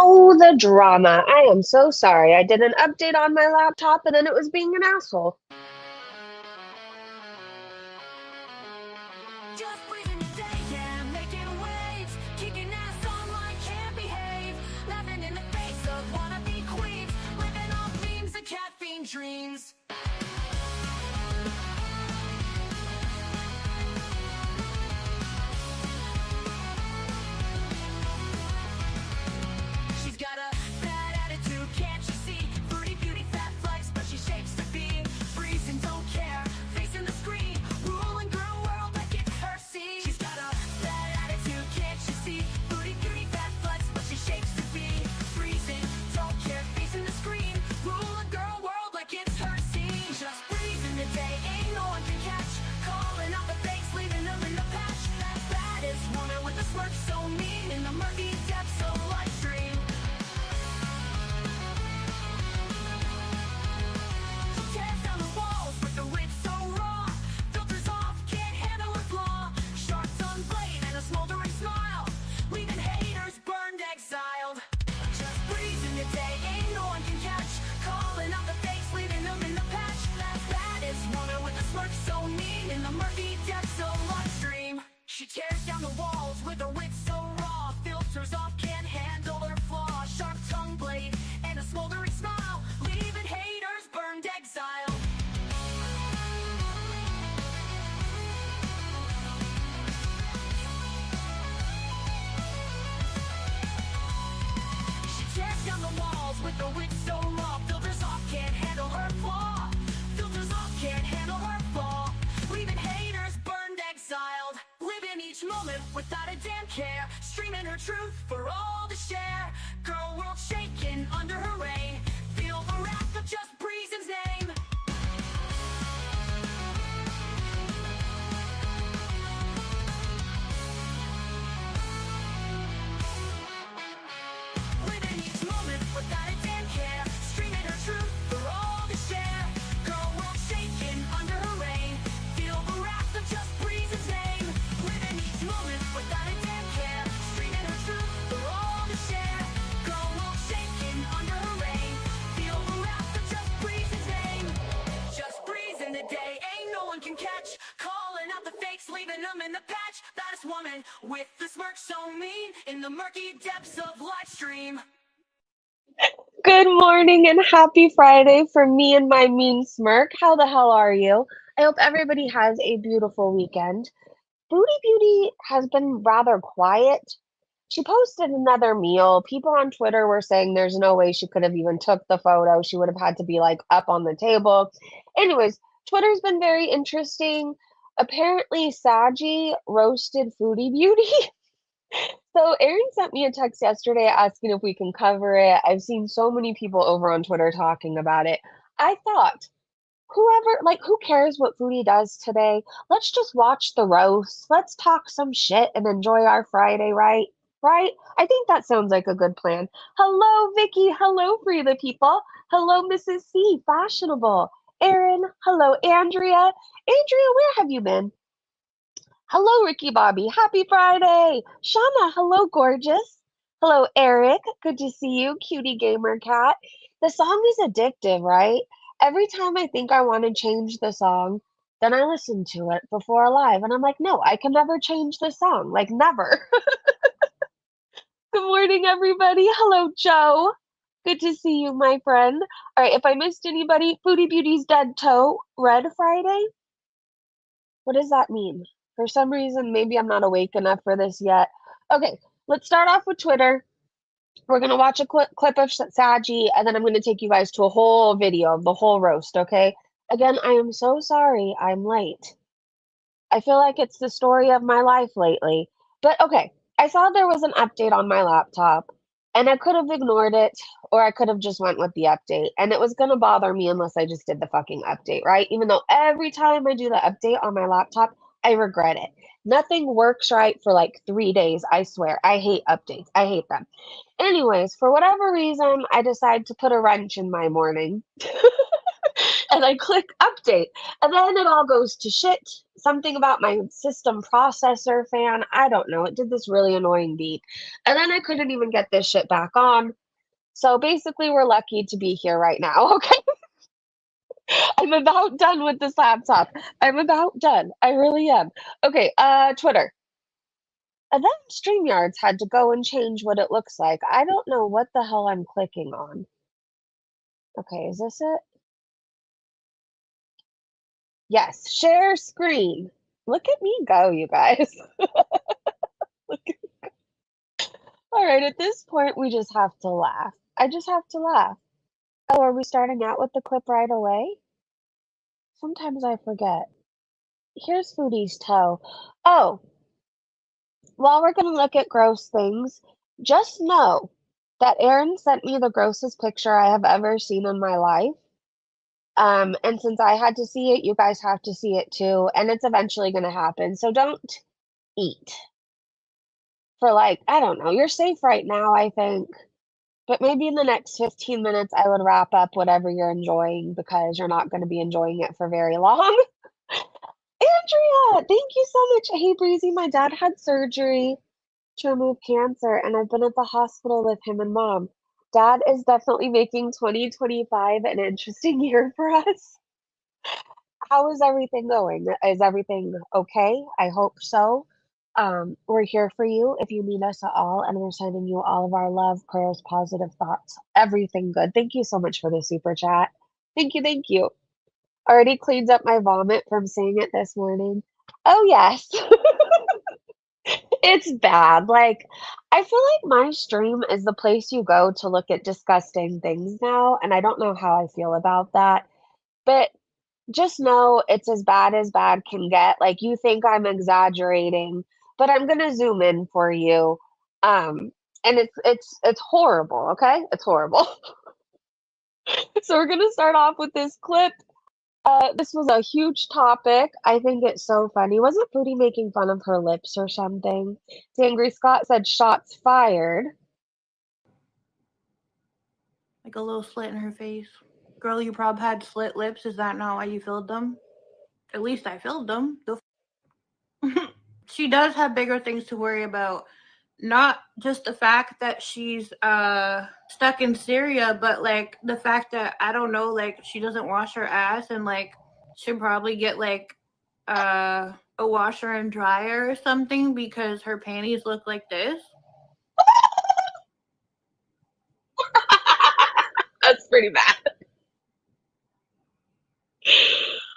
Oh, the drama. I am so sorry. I did an update on my laptop and then it was being an asshole. Just breathing your day, yeah, making waves, kicking ass online, can't behave, laughing in the face of wannabe queens, living off memes and caffeine dreams. She's got a bad attitude, can't you see? Foodie Beauty, fat flex, but she shapes to be freezing, don't care, facing the screen, ruling girl world like it's her scene. She's got a bad attitude, can't you see? Foodie Beauty, fat flex, but she shapes to be freezing, don't care, facing the screen, ruling girl world like it's her scene. Just breathing the day, ain't no one can catch, calling out the fakes, leaving them in the patch. That baddest woman with a smirk so mean in the murky depths of life stream. Tears down the walls with the wit so raw, filters off, can't handle her flaw, sharp tongue blade and a smoldering smile, leaving haters burned, exiled. Just breezing the day, ain't no one can catch, calling out the fakes, leaving them in the patch. That baddest woman with a smirk so mean in the murky depths of life stream. She tears down the walls with her wit so raw, filters off, can't handle her flaw, sharp tongue blade and a smoldering smile, leaving haters burned, exiled. She tears down the walls with her wit so raw, filters off, can't handle her flaw, filters off, can't handle her flaw, leaving haters burned, exiled. Living each moment without a damn care, streaming her truth for all to share. Girl world shaking under her reign, feel the wrath of just Breezen's name. Living each moment without a damn care, streaming her truth for all to share. Girl world shaking under her reign, feel the wrath of just Breezen's name. Living each moment without a damn care, streaming her truth for all to share. Girl world shaking under her reign, feel the wrath of just Breezen's name. Just breezing the day, ain't no one can catch, calling out the fakes, leaving them in the patch. Baddest woman with the smirk so mean in the murky depths of live stream. Good morning and happy Friday from me and my mean smirk. How the hell are you? I hope everybody has a beautiful weekend. Foodie Beauty has been rather quiet. She posted another meal. People on Twitter were saying there's no way she could have even took the photo. She would have had to be like up on the table. Anyways, Twitter's been very interesting. Apparently, Sagi roasted Foodie Beauty. So Erin sent me a text yesterday asking if we can cover it. I've seen so many people over on Twitter talking about it. I thought, who cares what Foodie does today? Let's just watch the roast. Let's talk some shit and enjoy our Friday, right? Right? I think that sounds like a good plan. Hello, Vicky. Hello, Free the People. Hello, Mrs. C. Fashionable. Erin. Hello, Andrea. Andrea, where have you been? Hello, Ricky Bobby. Happy Friday. Shauna, hello, gorgeous. Hello, Eric. Good to see you, cutie gamer cat. The song is addictive, right? Every time I think I want to change the song, then I listen to it before live, and I'm like, no, I can never change the song. Like, never. Good morning, everybody. Hello, Joe. Good to see you, my friend. All right, if I missed anybody, Foodie Beauty's Dead Toe, Red Friday? What does that mean? For some reason, maybe I'm not awake enough for this yet. Okay, let's start off with Twitter. We're going to watch a clip of Sagi, and then I'm going to take you guys to a whole video of the whole roast, okay? Again, I am so sorry I'm late. I feel like it's the story of my life lately. But okay, I saw there was an update on my laptop, and I could have ignored it, or I could have just went with the update, and it was going to bother me unless I just did the fucking update, right? Even though every time I do the update on my laptop, I regret it. Nothing works right for like 3 days, I swear. I hate updates. I hate them. Anyways, for whatever reason, I decided to put a wrench in my morning. And I click update, and then it all goes to shit. Something about my system processor fan. I don't know. It did this really annoying beep. And then I couldn't even get this shit back on. So basically, we're lucky to be here right now. Okay. I'm about done with this laptop. I'm about done. I really am. Okay, Twitter. And then StreamYards had to go and change what it looks like. I don't know what the hell I'm clicking on. Okay, is this it? Yes, share screen. Look at me go, you guys. Look at- All right, at this point, we just have to laugh. I just have to laugh. Oh, are we starting out with the clip right away? Sometimes I forget. Here's Foodie's toe. Oh, while we're going to look at gross things, just know that Erin sent me the grossest picture I have ever seen in my life. And since I had to see it, you guys have to see it too, and it's eventually going to happen. So don't eat for like, I don't know, you're safe right now, I think. But maybe in the next 15 minutes, I would wrap up whatever you're enjoying because you're not going to be enjoying it for very long. Andrea, thank you so much. Hey, Breezy, my dad had surgery to remove cancer, and I've been at the hospital with him and mom. Dad is definitely making 2025 an interesting year for us. How is everything going? Is everything okay? I hope so. We're here for you if you need us at all, and we're sending you all of our love, prayers, positive thoughts, everything good. Thank you so much for the super chat. Thank you, thank you. Already cleans up my vomit from seeing it this morning. Oh, yes. It's bad. Like, I feel like my stream is the place you go to look at disgusting things now, and I don't know how I feel about that. But just know it's as bad can get. Like, you think I'm exaggerating, but I'm gonna zoom in for you. And it's horrible, okay? It's horrible. So we're gonna start off with this clip. This was a huge topic. I think it's so funny. Wasn't Foodie making fun of her lips or something? Angry Scott said shots fired. Like a little slit in her face. Girl, you prob had slit lips. Is that not why you filled them? At least I filled them. She does have bigger things to worry about. Not just the fact that she's stuck in Syria, but like the fact that I don't know, like she doesn't wash her ass and like should probably get like a washer and dryer or something because her panties look like this. That's pretty bad.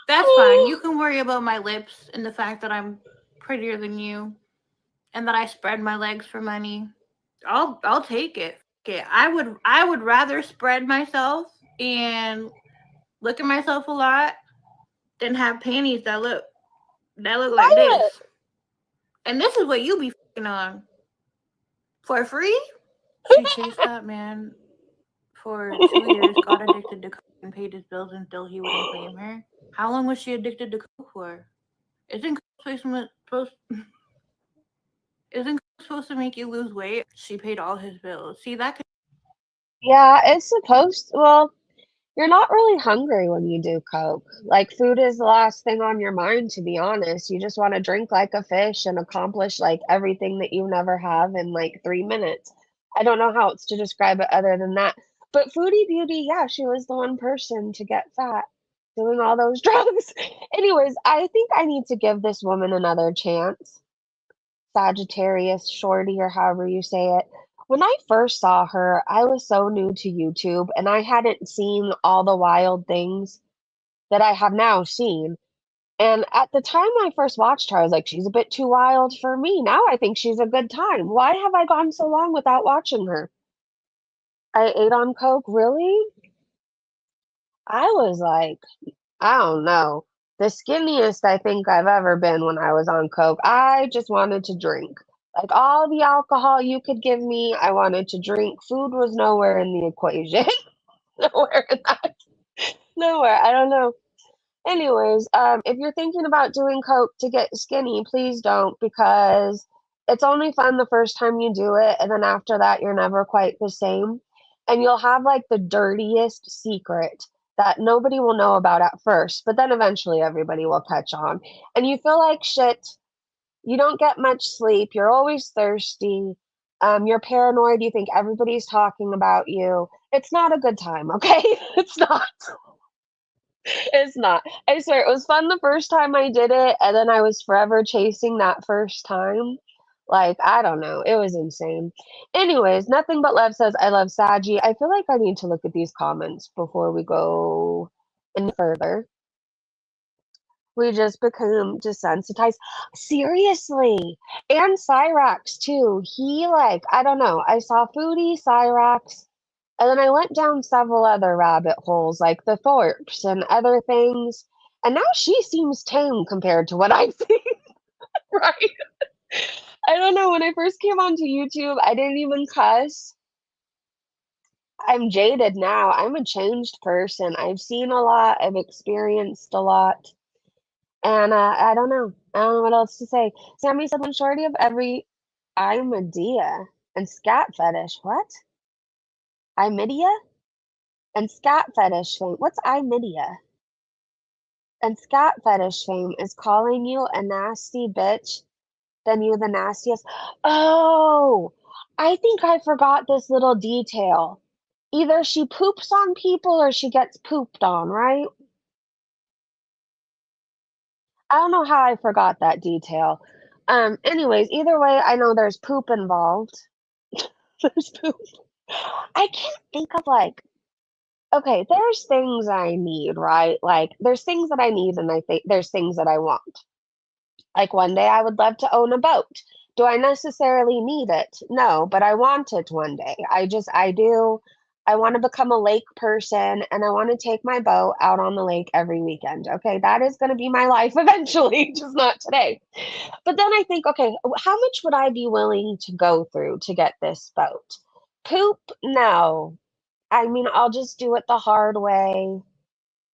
That's fine. You can worry about my lips and the fact that I'm prettier than you and that I spread my legs for money. I'll take it. Okay, I would rather spread myself and look at myself a lot than have panties that look like this. And this is what you be fucking on for free. She chased that man for 2 years, got addicted to coke, and paid his bills until he wouldn't claim her. How long was she addicted to coke for? Isn't coke supposed to make you lose weight? She paid all his bills. See that? Yeah, it's supposed well, you're not really hungry when you do coke. Like, food is the last thing on your mind, to be honest. You just want to drink like a fish and accomplish like everything that you never have in like 3 minutes. I don't know how else to describe it other than that. But Foodie Beauty, yeah, she was the one person to get fat doing all those drugs. Anyways, I think I need to give this woman another chance. Sagittarius, Shorty, or however you say it. When I first saw her, I was so new to YouTube and I hadn't seen all the wild things that I have now seen. And at the time I first watched her, I was like, she's a bit too wild for me. Now I think she's a good time. Why have I gone so long without watching her? I ate on coke, really? I was like, I don't know. The skinniest I think I've ever been when I was on coke. I just wanted to drink. Like, all the alcohol you could give me, I wanted to drink. Food was nowhere in the equation. Nowhere in that. Nowhere. I don't know. Anyways, if you're thinking about doing coke to get skinny, please don't because it's only fun the first time you do it, and then after that, you're never quite the same. And you'll have like the dirtiest secret that nobody will know about at first, but then eventually everybody will catch on. And you feel like shit, you don't get much sleep, you're always thirsty, you're paranoid, you think everybody's talking about you. It's not a good time, okay? It's not. It's not. I swear, it was fun the first time I did it, and then I was forever chasing that first time. Like, I don't know. It was insane. Anyways, Nothing But Love says, I love Sagi. I feel like I need to look at these comments before we go any further. We just become desensitized. Seriously. And Cyrax, too. He, like, I don't know. I saw Foodie, Cyrax, and then I went down several other rabbit holes, like the Thorpes and other things. And now she seems tame compared to what I've seen, right? I don't know. When I first came onto YouTube, I didn't even cuss. I'm jaded now. I'm a changed person. I've seen a lot, I've experienced a lot. And I don't know. I don't know what else to say. Sammy said, majority of every Imidea and scat fetish. What? Imidea? And scat fetish fame. What's Imidea? And scat fetish fame is calling you a nasty bitch, then you the nastiest. Oh, I think I forgot this little detail. Either she poops on people or she gets pooped on, right? I don't know how I forgot that detail. Anyways, either way, I know there's poop involved. There's poop. I can't think of like, okay, there's things I need, right? Like, there's things that I need, and I think there's things that I want. Like, one day I would love to own a boat. Do I necessarily need it? No, but I want it one day. I do. I want to become a lake person and I want to take my boat out on the lake every weekend. Okay, that is going to be my life eventually, just not today. But then I think, okay, how much would I be willing to go through to get this boat? Poop? No. I mean, I'll just do it the hard way.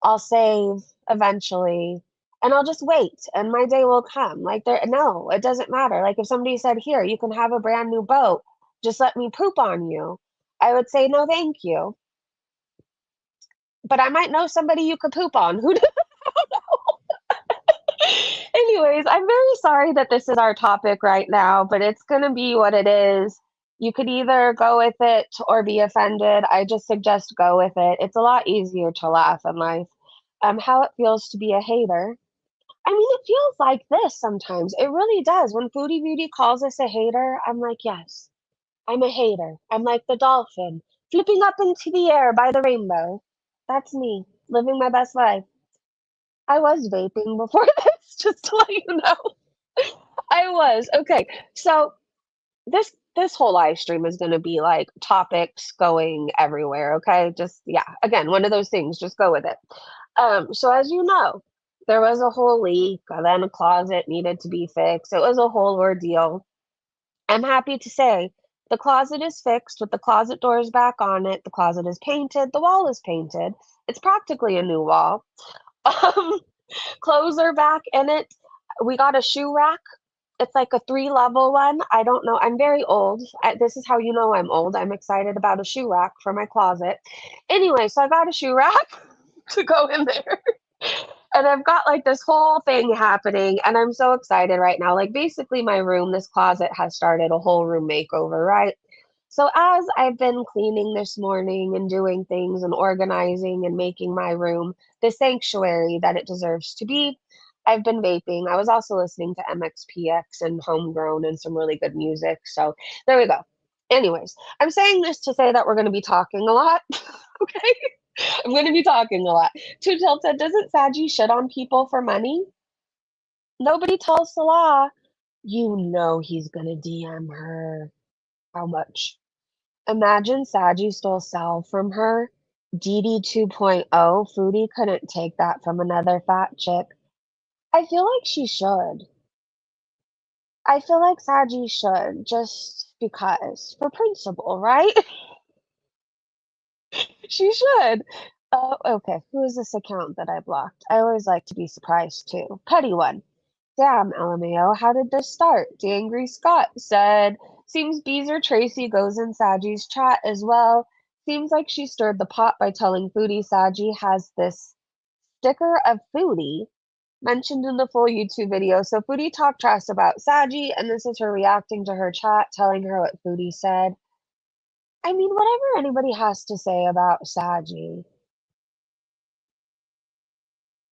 I'll save eventually and I'll just wait and my day will come. Like there no, it doesn't matter. Like if somebody said, "Here, you can have a brand new boat. Just let me poop on you." I would say, "No, thank you." But I might know somebody you could poop on. Who Anyways, I'm very sorry that this is our topic right now, but it's going to be what it is. You could either go with it or be offended. I just suggest go with it. It's a lot easier to laugh in life. How it feels to be a hater. I mean, it feels like this sometimes. It really does. When Foodie Beauty calls us a hater, I'm like, yes, I'm a hater. I'm like the dolphin, flipping up into the air by the rainbow. That's me, living my best life. I was vaping before this, just to let you know. I was. Okay. So this whole live stream is going to be like topics going everywhere, okay? Just yeah, again, one of those things, just go with it. So as you know, there was a whole leak, and then a closet needed to be fixed. It was a whole ordeal. I'm happy to say the closet is fixed with the closet doors back on it. The closet is painted. The wall is painted. It's practically a new wall. Um, Clothes are back in it. We got a shoe rack. It's like a 3-level one. I don't know. I'm very old. This is how you know I'm old. I'm excited about a shoe rack for my closet. Anyway, so I got a shoe rack to go in there. And I've got like this whole thing happening, and I'm so excited right now. Like, basically, my room, this closet has started a whole room makeover, right? So, as I've been cleaning this morning and doing things and organizing and making my room the sanctuary that it deserves to be, I've been vaping. I was also listening to MXPX and Homegrown and some really good music. So, there we go. Anyways, I'm saying this to say that we're going to be talking a lot. Okay? I'm going to be talking a lot. Chantal said, doesn't Sagi shit on people for money? Nobody tells Salah. You know he's going to DM her. How much? Imagine Sagi stole Sal from her. DD 2.0. Foodie couldn't take that from another fat chick. I feel like she should. I feel like Sagi should, just because. For principle, right? She should. Okay, who is this account that I blocked? I always like to be surprised too. Petty one. Damn, LMAO, how did this start? The Angry Scott said, seems Beezer Tracy goes in Sagi's chat as well. Seems like she stirred the pot by telling Foodie Sagi has this sticker of Foodie mentioned in the full YouTube video. So Foodie talked trash about Sagi, and this is her reacting to her chat, telling her what Foodie said. I mean, whatever anybody has to say about Sagi,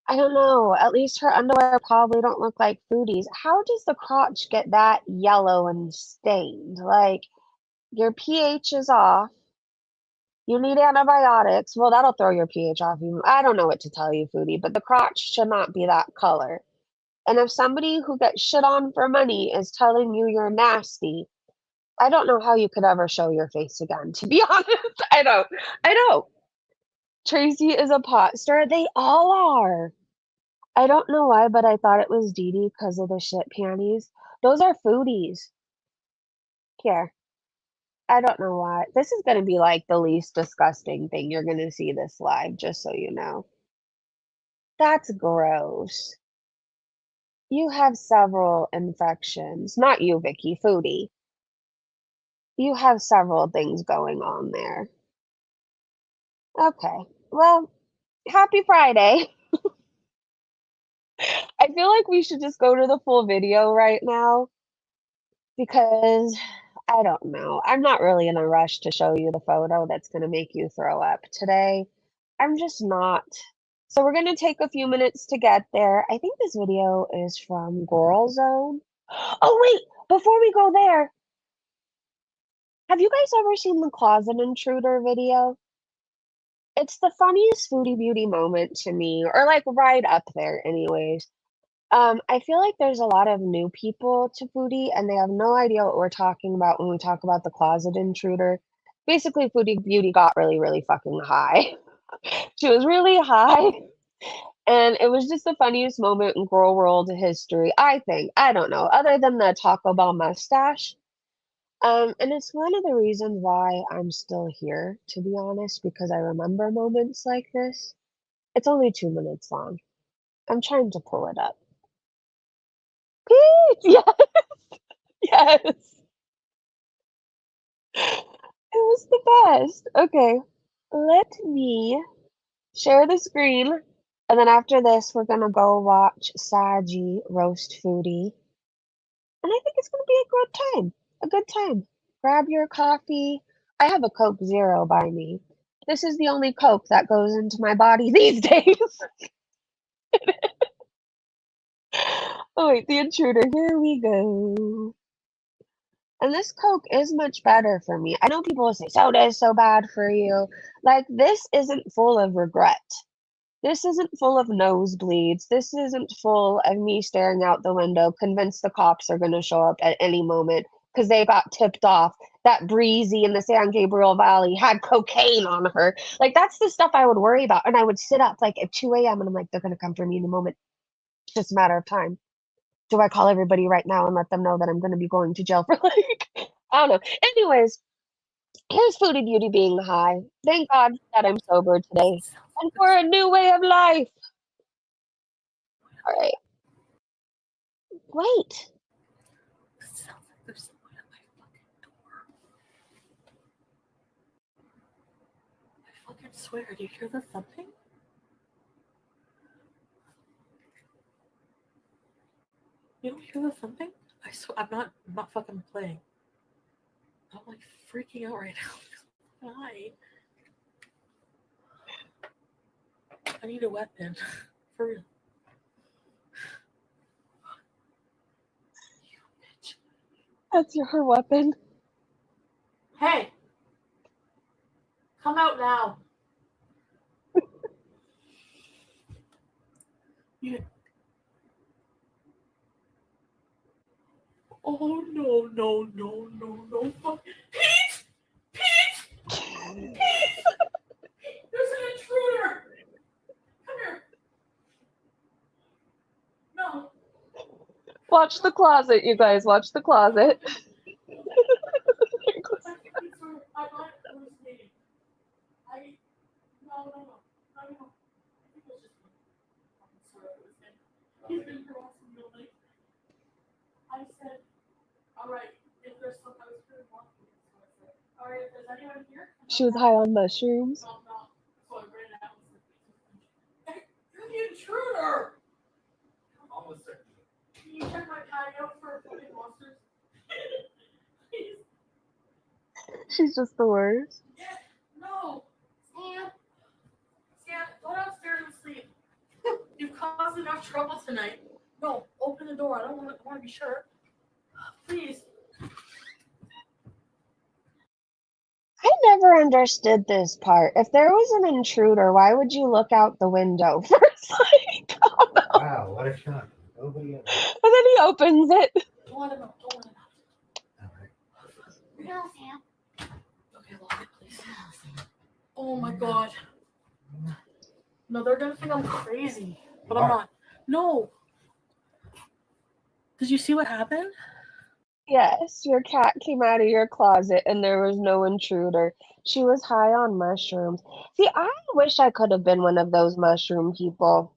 I don't know. At least her underwear probably don't look like Foodie's. How does the crotch get that yellow and stained? Like, your pH is off. You need antibiotics. Well, that'll throw your pH off. I don't know what to tell you, Foodie, but the crotch should not be that color. And if somebody who gets shit on for money is telling you you're nasty, I don't know how you could ever show your face again, to be honest. I don't. I don't. Tracy is a pot stirrer. They all are. I don't know why, but I thought it was Dee Dee because of the shit panties. Those are Foodies. Here. I don't know why. This is going to be like the least disgusting thing you're going to see this live, just so you know. That's gross. You have several infections. Not you, Vicky, Foodie. You have several things going on there. Okay. Well, happy Friday. I feel like we should just go to the full video right now because I don't know. I'm not really in a rush to show you the photo that's going to make you throw up today. I'm just not. So we're going to take a few minutes to get there. I think this video is from Girl Zone. Oh, wait, before we go there, have you guys ever seen the Closet Intruder video? It's the funniest Foodie Beauty moment to me, or like right up there, anyways. I feel like there's a lot of new people to Foodie, and they have no idea what we're talking about when we talk about the Closet Intruder. Basically, Foodie Beauty got really, really fucking high. She was really high, and it was just the funniest moment in girl world history, I think. I don't know, other than the Taco Bell mustache. And it's one of the reasons why I'm still here, to be honest, because I remember moments like this. It's only 2 minutes long. I'm trying to pull it up. Peach! Yes, yes. It was the best. Okay, let me share the screen, and then after this, we're gonna go watch Sagi roast Foodie, and I think it's gonna be a good time. A good time. Grab your coffee. I have a Coke Zero by me. This is the only Coke that goes into my body these days. Oh wait, the intruder. Here we go. And this Coke is much better for me. I know people will say soda is so bad for you. Like, this isn't full of regret. This isn't full of nosebleeds. This isn't full of me staring out the window, convinced the cops are going to show up at any moment because they got tipped off that Breezy in the San Gabriel Valley had cocaine on her. Like, that's the stuff I would worry about. And I would sit up like at 2 a.m. and I'm like, they're going to come for me in a moment. It's just a matter of time. Do I call everybody right now and let them know that I'm going to be going to jail for like, I don't know. Anyways, here's Foodie Beauty being high. Thank God that I'm sober today and for a new way of life. All right. Wait. It sounds like there's someone at my fucking door. I fucking swear, do you hear the thumping? You don't hear the thumping? I swear, I'm not fucking playing. I'm like freaking out right now. Why? I need a weapon. For real. You bitch. That's her weapon. Hey! Come out now. You. Oh no. Fuck. Pete! Pete! There's an intruder! Come here. No. Watch the closet, you guys. Watch the closet. I'm not hallucinating. No. I think it was just me. I'm sorry it was him. He's been harassing me all night. I said, all right, if there's some, I was pretty walking, so I said, all She was high on mushrooms. You're the intruder. Almost there. Can you check my patio for fucking monsters? Please. She's just the worst. Yeah, no. Sam, go downstairs and sleep. You've caused enough trouble tonight. No, open the door. I want to be sure. Please. I never understood this part. If there was an intruder, why would you look out the window first? Like, oh no. Wow, what a shock. Nobody ever. And then he opens it. Don't let him out. Don't let him out. All right. No, Sam. Okay, lock it, please. Oh my god. No, they're gonna think I'm crazy. But I'm not. No. Did you see what happened? Yes, your cat came out of your closet and there was no intruder. She was high on mushrooms. See, I wish I could have been one of those mushroom people.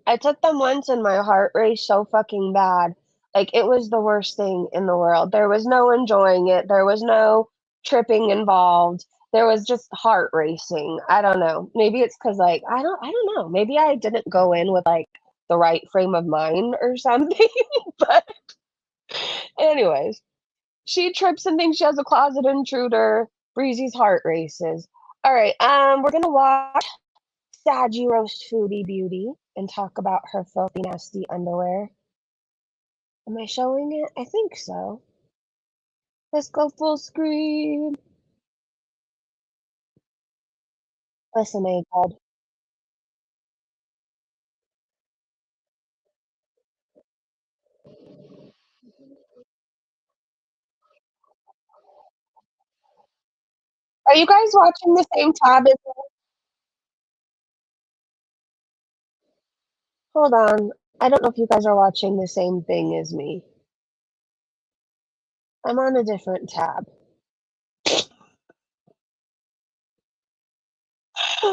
I took them once and my heart raced so fucking bad. Like, it was the worst thing in the world. There was no enjoying it. There was no tripping involved. There was just heart racing. I don't know. Maybe it's because, like, I don't know. Maybe I didn't go in with, like, the right frame of mind or something. But anyways, she trips and thinks she has a closet intruder. Breezy's heart races. All right, we're gonna watch Sagi roast Foodie Beauty and talk about her filthy, nasty underwear. Am I showing it? I think so. Let's go full screen. Listen, A-God. Are you guys watching the same tab as me? Hold on. I don't know if you guys are watching the same thing as me. I'm on a different tab.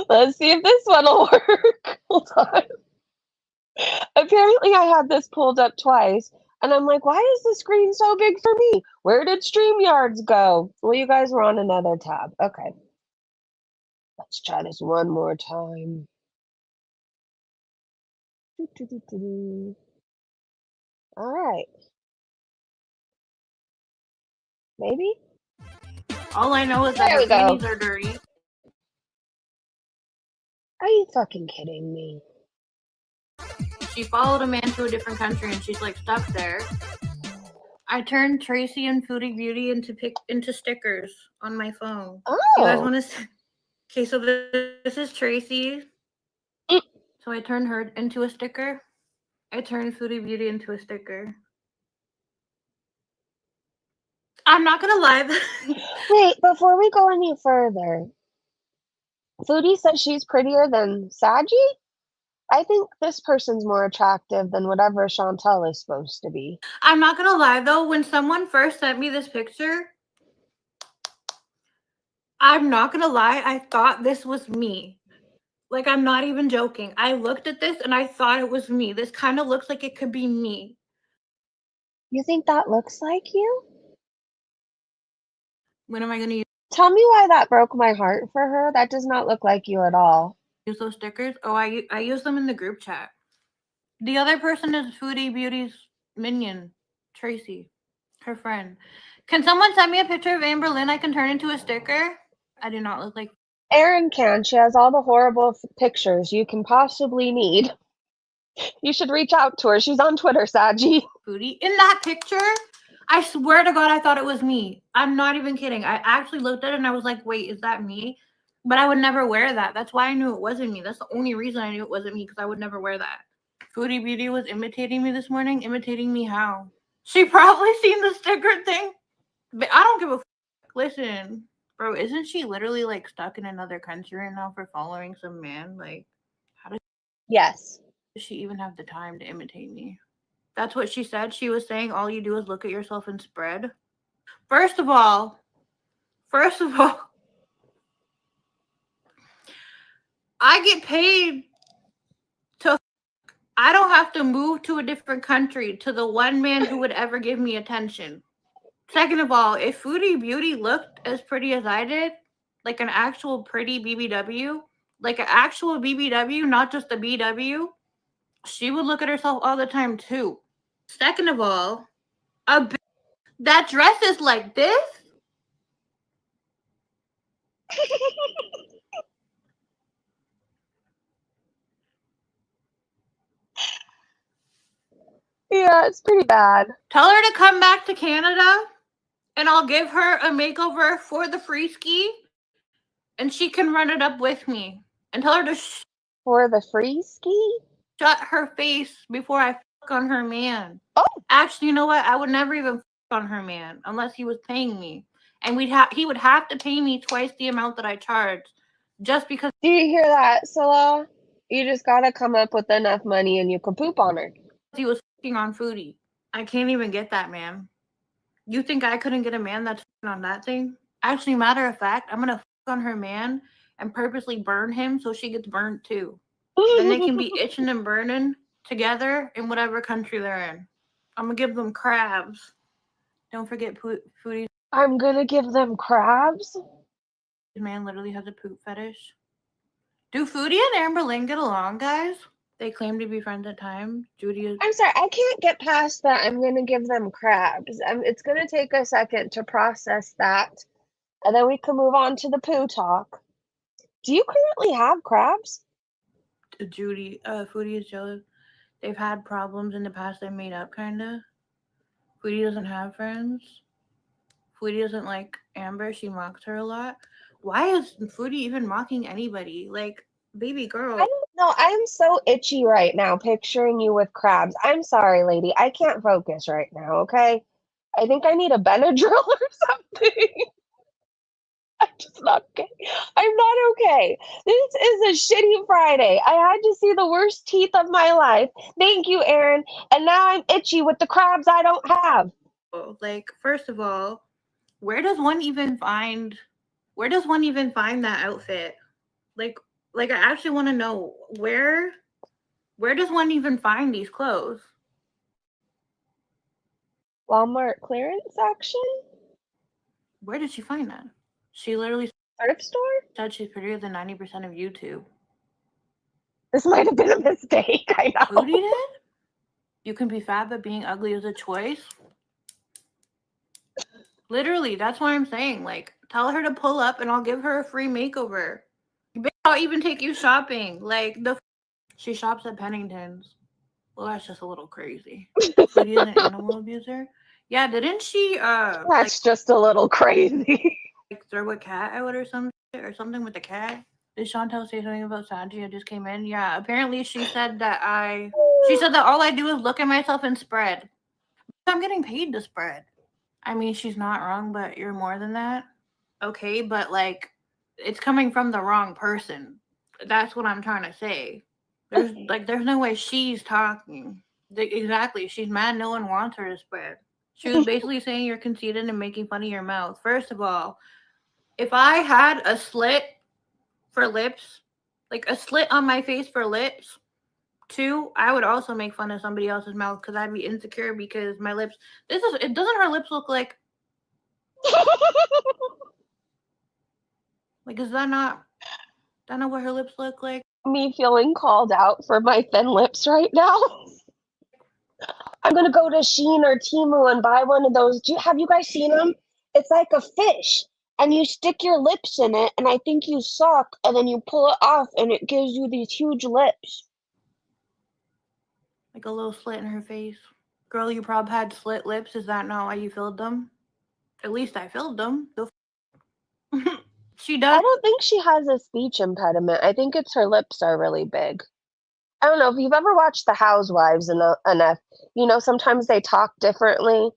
Let's see if this one will work. Hold on. Apparently, I had this pulled up twice, and I'm like, why is the screen so big for me? Where did StreamYards go? Well, you guys were on another tab. Okay. Let's try this one more time. Doo-doo-doo-doo-doo. All right. Maybe? All I know is There that we her go. panties are dirty. Are you fucking kidding me? She followed a man to a different country and she's like stuck there. I turned Tracy and Foodie Beauty into stickers on my phone. Do you guys Oh. want to see? Okay, so this is Tracy. Mm. So I turned her into a sticker. I turned Foodie Beauty into a sticker. I'm not gonna lie. Wait, before we go any further, Foodie says she's prettier than Sagi? I think this person's more attractive than whatever Chantal is supposed to be. I'm not gonna lie though, when someone first sent me this picture, I'm not gonna lie, I thought this was me. Like, I'm not even joking. I looked at this and I thought it was me. This kind of looks like it could be me. You think that looks like you? When am I gonna Tell me why that broke my heart for her. That does not look like you at all. use those stickers? Oh, I use them in the group chat. The other person is Foodie Beauty's minion, Tracy, her friend. Can someone send me a picture of Amber Lynn I can turn into a sticker? I do not look like Erin can. She has all the horrible pictures you can possibly need. You should reach out to her. She's on Twitter, Sagi. Foodie. In that picture, I swear to God, I thought it was me. I'm not even kidding. I actually looked at it and I was like, wait, is that me? But I would never wear that. That's why I knew it wasn't me. That's the only reason I knew it wasn't me, because I would never wear that. Foodie Beauty was imitating me this morning. Imitating me how? She probably seen the sticker thing. But I don't give a f. Listen, bro, isn't she literally like stuck in another country right now for following some man? Like, how does Yes. she even have the time to imitate me? That's what she said. She was saying all you do is look at yourself and spread. First of all, I get paid to. I don't have to move to a different country to the one man who would ever give me attention. Second of all, if Foodie Beauty looked as pretty as I did, like an actual pretty BBW, like an actual BBW, not just a BW, she would look at herself all the time too. Second of all, that dress is like this. Yeah, it's pretty bad. Tell her to come back to Canada, and I'll give her a makeover for the free ski, and she can run it up with me. And tell her to For the free ski? shut her face before I fuck on her man. Oh. Actually, you know what? I would never even fuck on her man unless he was paying me, and he would have to pay me twice the amount that I charge, just because Do you hear that, Salah? You just gotta come up with enough money and you can poop on her. he was fucking on Foodie. I can't even get that man. You think I couldn't get a man that's fucking on that thing? Actually, matter of fact, I'm gonna fuck on her man and purposely burn him so she gets burnt too. Then they can be itching and burning together in whatever country they're in. I'm gonna give them crabs. Don't forget Foodie's I'm gonna give them crabs? man literally has a poop fetish. Do Foodie and Amber Lynn get along, guys? They claim to be friends at times. Judy is. I'm sorry, I can't get past that. I'm gonna give them crabs. It's gonna take a second to process that, and then we can move on to the poo talk. Do you currently have crabs? Foodie is jealous. They've had problems in the past. They made up, kinda. Foodie doesn't have friends. Foodie doesn't like Amber. She mocks her a lot. Why is Foodie even mocking anybody? Like, baby girl. I don't know. I'm so itchy right now picturing you with crabs. I'm sorry, lady. I can't focus right now, okay? I think I need a Benadryl or something. I'm just not okay. I'm not okay. This is a shitty Friday. I had to see the worst teeth of my life. Thank you, Aaron. And now I'm itchy with the crabs I don't have. Like, first of all, where does one even find that outfit? Like I actually want to know where does one even find these clothes? Walmart clearance section? Where did she find that? She literally Thrift store? said she's prettier than 90% of YouTube. This might have been a mistake. I know. Foodie did? You can be fat, but being ugly is a choice. Literally, that's what I'm saying. Like, tell her to pull up and I'll give her a free makeover. I'll even take you shopping. Like, she shops at Pennington's. Well, that's just a little crazy. Foodie is an animal abuser. Yeah, didn't she That's just a little crazy. like throw a cat out or something with the cat? Did Chantal say something about Sagi? I just came in. Yeah, apparently she said that all I do is look at myself and spread. I'm getting paid to spread. I mean, she's not wrong, but you're more than that. Okay, but like, it's coming from the wrong person. That's what I'm trying to say. There's no way she's talking. Exactly. She's mad no one wants her to spread. She was basically saying you're conceited and making fun of your mouth. First of all, if I had a slit for lips, like a slit on my face for lips, too, I would also make fun of somebody else's mouth because I'd be insecure because my lips. Doesn't her lips look like is that not what her lips look like? Me feeling called out for my thin lips right now. I'm gonna go to Shein or Temu and buy one of those. Have you guys seen them? It's like a fish, and you stick your lips in it, and I think you suck, and then you pull it off, and it gives you these huge lips. Like a little slit in her face. Girl, you probably had slit lips. Is that not why you filled them? At least I filled them. She does. I don't think she has a speech impediment. I think it's her lips are really big. I don't know if you've ever watched The Housewives enough. You know, sometimes they talk differently,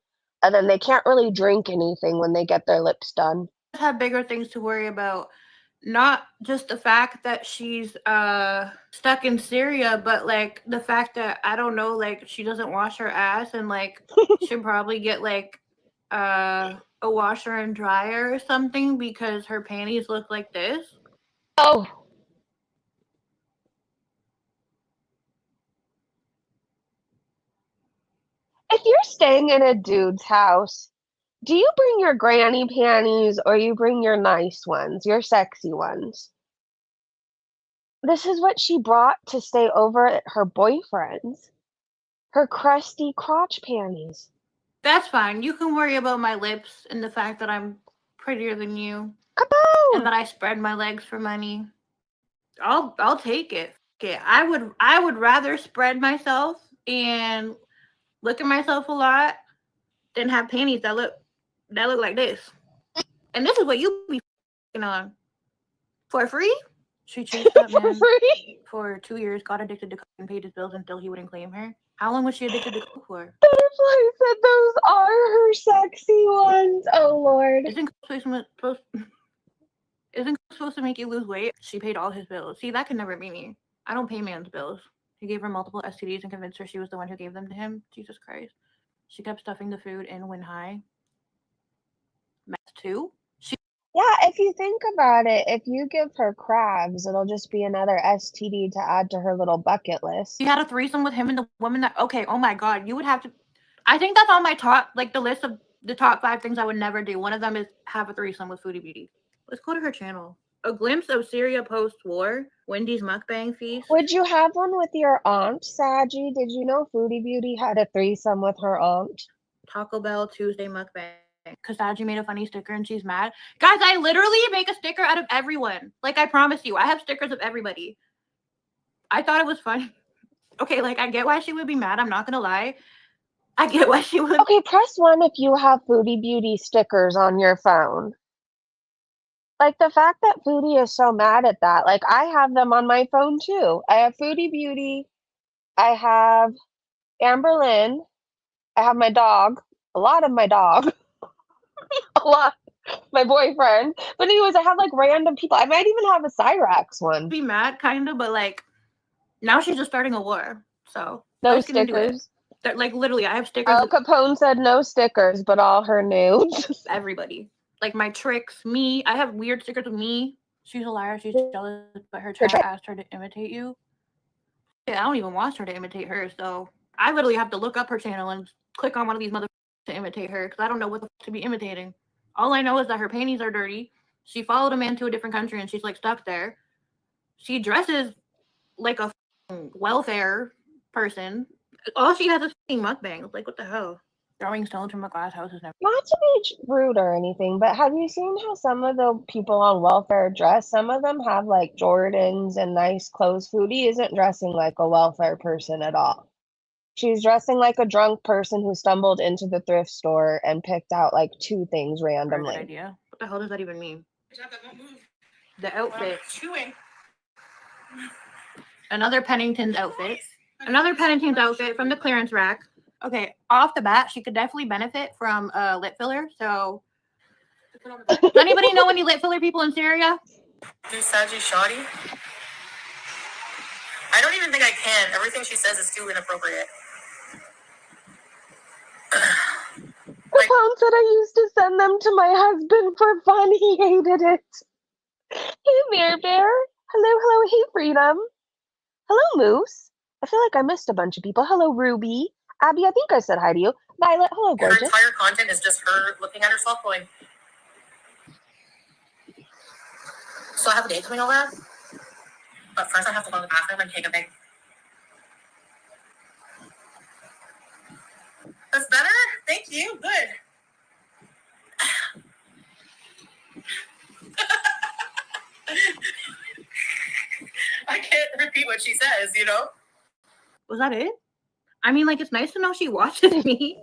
and then they can't really drink anything when they get their lips done. Have bigger things to worry about. Not just the fact that she's stuck in Syria, but like the fact that I don't know, like she doesn't wash her ass and like should probably get like a washer and dryer or something because her panties look like this. Oh. If you're staying in a dude's house, Do you bring your granny panties or you bring your nice ones, your sexy ones? This is what she brought to stay over at her boyfriend's. Her crusty crotch panties. That's fine. You can worry about my lips and the fact that I'm prettier than you and Kaboom! that I spread my legs for money. I'll take it. Okay, I would rather spread myself and look at myself a lot than have panties that look like this. And this is what you be on for free. She chased that For man free? for 2 years, got addicted to coke, and paid his bills until he wouldn't claim her. How long was she addicted to coke for? Butterfly said those are her sexy ones. Oh, Lord. Isn't supposed to make you lose weight? She paid all his bills. See, that could never be me. I don't pay man's bills. He gave her multiple STDs and convinced her she was the one who gave them to him. Jesus Christ. She kept stuffing the food in when high. Meth too. Yeah, if you think about it, if you give her crabs, it'll just be another STD to add to her little bucket list. She had a threesome with him and the woman that, okay, oh my God, you would have to, I think that's on my top, like the list of the top 5 things I would never do. One of them is have a threesome with Foodie Beauty. Let's go to her channel. A glimpse of Syria post-war, Wendy's mukbang feast. Would you have one with your aunt, Sagi? Did you know Foodie Beauty had a threesome with her aunt? Taco Bell Tuesday mukbang. Because Sagi made a funny sticker and she's mad. Guys, I literally make a sticker out of everyone. Like, I promise you, I have stickers of everybody. I thought it was funny. Okay, like, I get why she would be mad. I'm not going to lie. I get why she would. Okay, press 1 if you have Foodie Beauty stickers on your phone. Like, the fact that Foodie is so mad at that, like, I have them on my phone, too. I have Foodie Beauty. I have Amber Lynn. I have my dog. A lot of my dog. A lot. My boyfriend. But anyways, I have, like, random people. I might even have a Cyrax one. Be mad, kind of, but, like, now she's just starting a war. So, No let's get into it. stickers. Like, literally, I have stickers Al of Capone said no stickers, but all her nudes. everybody. Like, my tricks, me. I have weird stickers of me. She's a liar. She's jealous, but her chat asked her to imitate you. Yeah, I don't even want her to imitate her, so I literally have to look up her channel and click on one of these motherfuckers to imitate her because I don't know what the fuck to be imitating. All I know is that her panties are dirty. She followed a man to a different country and she's like stuck there. She dresses like a welfare person. All she has is mukbangs. Like, what the hell? Throwing stones from a glass house is never. Not to be rude or anything, but have you seen how some of the people on welfare dress? Some of them have like Jordans and nice clothes. Foodie isn't dressing like a welfare person at all. She's dressing like a drunk person who stumbled into the thrift store and picked out like 2 things Very randomly. good idea. What the hell does that even mean? The outfit. Another Pennington's outfit. Another Pennington's outfit from the clearance rack. Okay, off the bat, she could definitely benefit from a lip filler. So, does anybody know any lip filler people in Syria? Do Sagi shoddy? I don't even think I can. Everything she says is too inappropriate. Capone said I used to send them to my husband for fun. He hated it. Hey, Bear Bear. Hello, hello. Hey, Freedom. Hello, Moose. I feel like I missed a bunch of people. Hello, Ruby. Abby, I think I said hi to you. Violet, hello, Her gorgeous. entire content is just her looking at herself going, so I have a date coming over, but first I have to go to the bathroom and take a big. That's better? Thank you. Good. I can't repeat what she says, you know? Was that it? I mean, like, it's nice to know she watches me.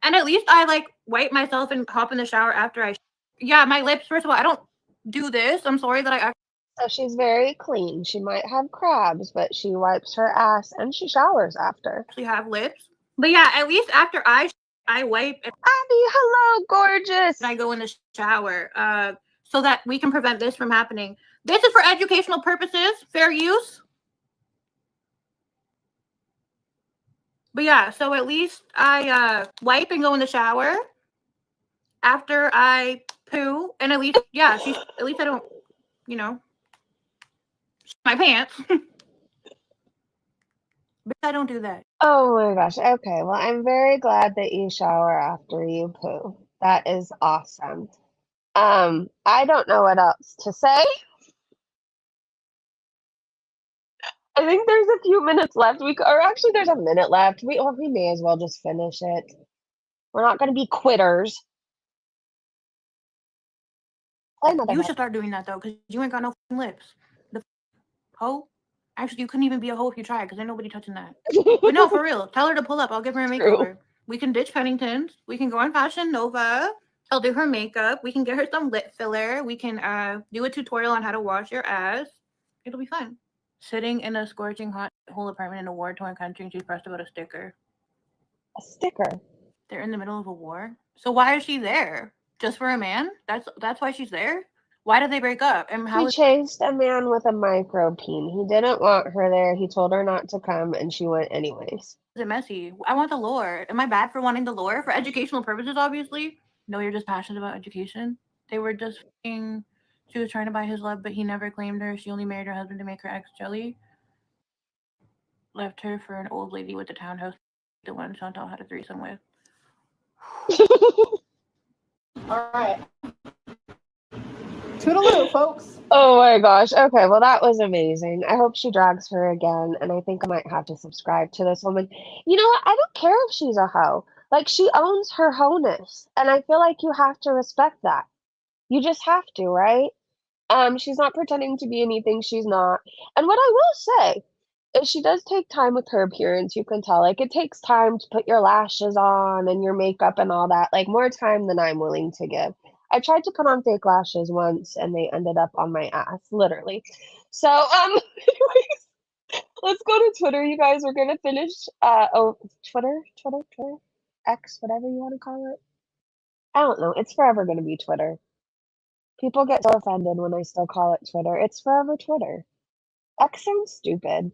And at least I, like, wipe myself and hop in the shower after I. Yeah, my lips, first of all, I don't do this. I'm sorry that I So she's very clean. She might have crabs, but she wipes her ass and she showers after. actually have lips. But yeah, at least after I wipe and Abby, hello, gorgeous. I go in the shower, so that we can prevent this from happening. This is for educational purposes, fair use. But yeah, so at least I wipe and go in the shower after I poo, and at least at least I don't, you know, shit my pants. But I don't do that. Oh my gosh. Okay, well, I'm very glad that you shower after you poo. That is awesome. I don't know what else to say. I think there's a few minutes left. Or actually, there's a minute left. We may as well just finish it. We're not going to be quitters. Play another You one. should start doing that though, because you ain't got no lips. The hoe. Actually, you couldn't even be a hoe if you tried, because ain't nobody touching that. But no, for real. Tell her to pull up. I'll give her a True. makeover. We can ditch Pennington's. We can go on Fashion Nova. I'll do her makeup. We can get her some lip filler. We can do a tutorial on how to wash your ass. It'll be fun. Sitting in a scorching hot whole apartment in a war-torn country, and she's pressed about a sticker. A sticker. They're in the middle of a war. So why is she there? Just for a man? That's why she's there? Why did they break up? And how She is chased a man with a micro peen. He didn't want her there. He told her not to come, and she went anyways. it messy? I want the lore. Am I bad for wanting the lore? For educational purposes, obviously. No, you're just passionate about education. They were just fucking. She was trying to buy his love, but he never claimed her. She only married her husband to make her ex jelly. Left her for an old lady with a townhouse, the one Chantal had a threesome with. All right. Toodaloo, folks. Oh my gosh. Okay, well, that was amazing. I hope she drags her again, and I think I might have to subscribe to this woman. You know what? I don't care if she's a hoe. Like, she owns her wholeness, and I feel like you have to respect that. You just have to, right? She's not pretending to be anything she's not. And what I will say is she does take time with her appearance, you can tell. Like, it takes time to put your lashes on and your makeup and all that, like, more time than I'm willing to give. I tried to put on fake lashes once, and they ended up on my ass, literally. So, anyways, let's go to Twitter, you guys. We're gonna finish, Twitter? X, whatever you wanna call it? I don't know, it's forever gonna be Twitter. People get so offended when I still call it Twitter. It's forever Twitter. X sounds stupid.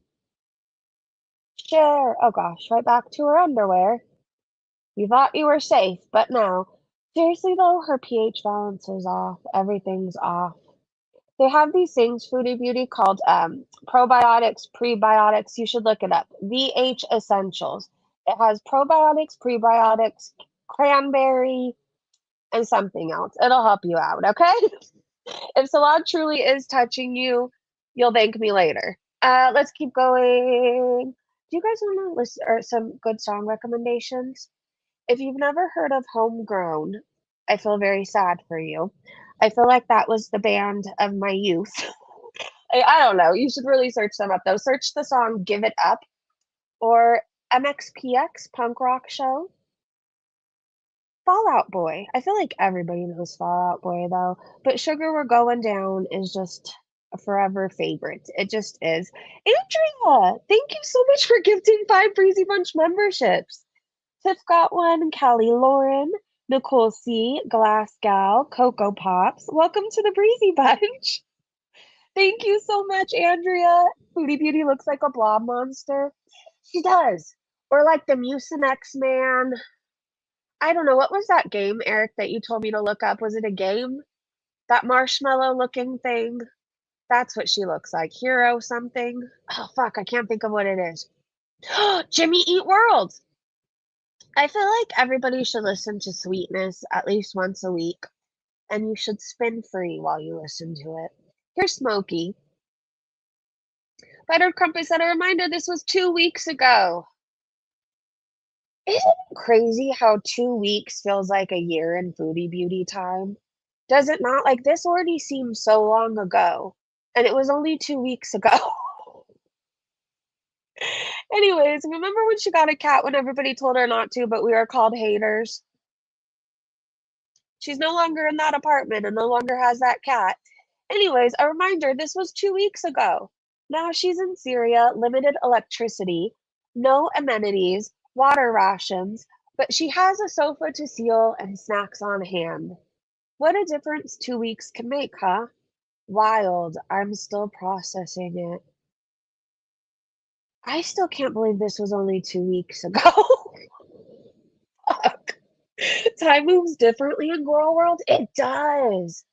Share. Oh gosh, right back to her underwear. You thought you were safe, but now. Seriously though, her pH balance is off. Everything's off. They have these things, Foodie Beauty, called probiotics, prebiotics. You should look it up. VH Essentials. It has probiotics, prebiotics, cranberry, and something else. It'll help you out, okay? If Salah truly is touching you, you'll thank me later. Let's keep going. Do you guys want to listen or some good song recommendations? If you've never heard of Homegrown, I feel very sad for you. I feel like that was the band of my youth. I don't know. You should really search them up though. Search the song "Give It Up" or MXPX Punk Rock Show. Fall Out Boy. I feel like everybody knows Fall Out Boy though, but Sugar We're Going Down is just a forever favorite. It just is. Andrea, thank you so much for gifting 5 Breezy Bunch memberships. Tiff got one, Callie Lauren, Nicole C, Glass Gal, Cocoa Pops. Welcome to the Breezy Bunch. Thank you so much, Andrea. Foodie Beauty looks like a blob monster. She does. Or like the Mucinex Man. I don't know. What was that game, Eric, that you told me to look up? Was it a game? That marshmallow looking thing? That's what she looks like. Hero something? Oh, fuck. I can't think of what it is. Jimmy Eat World. I feel like everybody should listen to Sweetness at least once a week, and you should spin free while you listen to it. Here's Smokey. Buttered Crumpet said, a reminder, this was 2 weeks ago. Isn't it crazy how 2 weeks feels like a year in Foodie Beauty time? Does it not? Like, this already seems so long ago, and it was only 2 weeks ago. Anyways, remember when she got a cat when everybody told her not to, but we were called haters? She's no longer in that apartment and no longer has that cat. Anyways, a reminder, this was 2 weeks ago. Now she's in Syria, limited electricity, no amenities, water rations, but she has a sofa to seal and snacks on hand. What a difference 2 weeks can make, huh? Wild. I'm still processing it. I still can't believe this was only 2 weeks ago. Fuck. Time moves differently in Girl World. It does.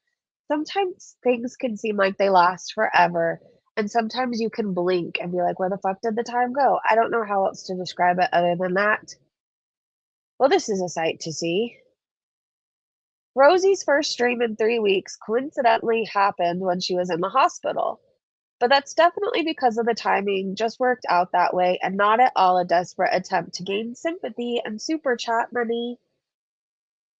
Sometimes things can seem like they last forever, and sometimes you can blink and be like, where the fuck did the time go? I don't know how else to describe it other than that. Well, this is a sight to see. Rosie's first stream in 3 weeks coincidentally happened when she was in the hospital. But that's definitely because of the timing, just worked out that way, and not at all a desperate attempt to gain sympathy and super chat money.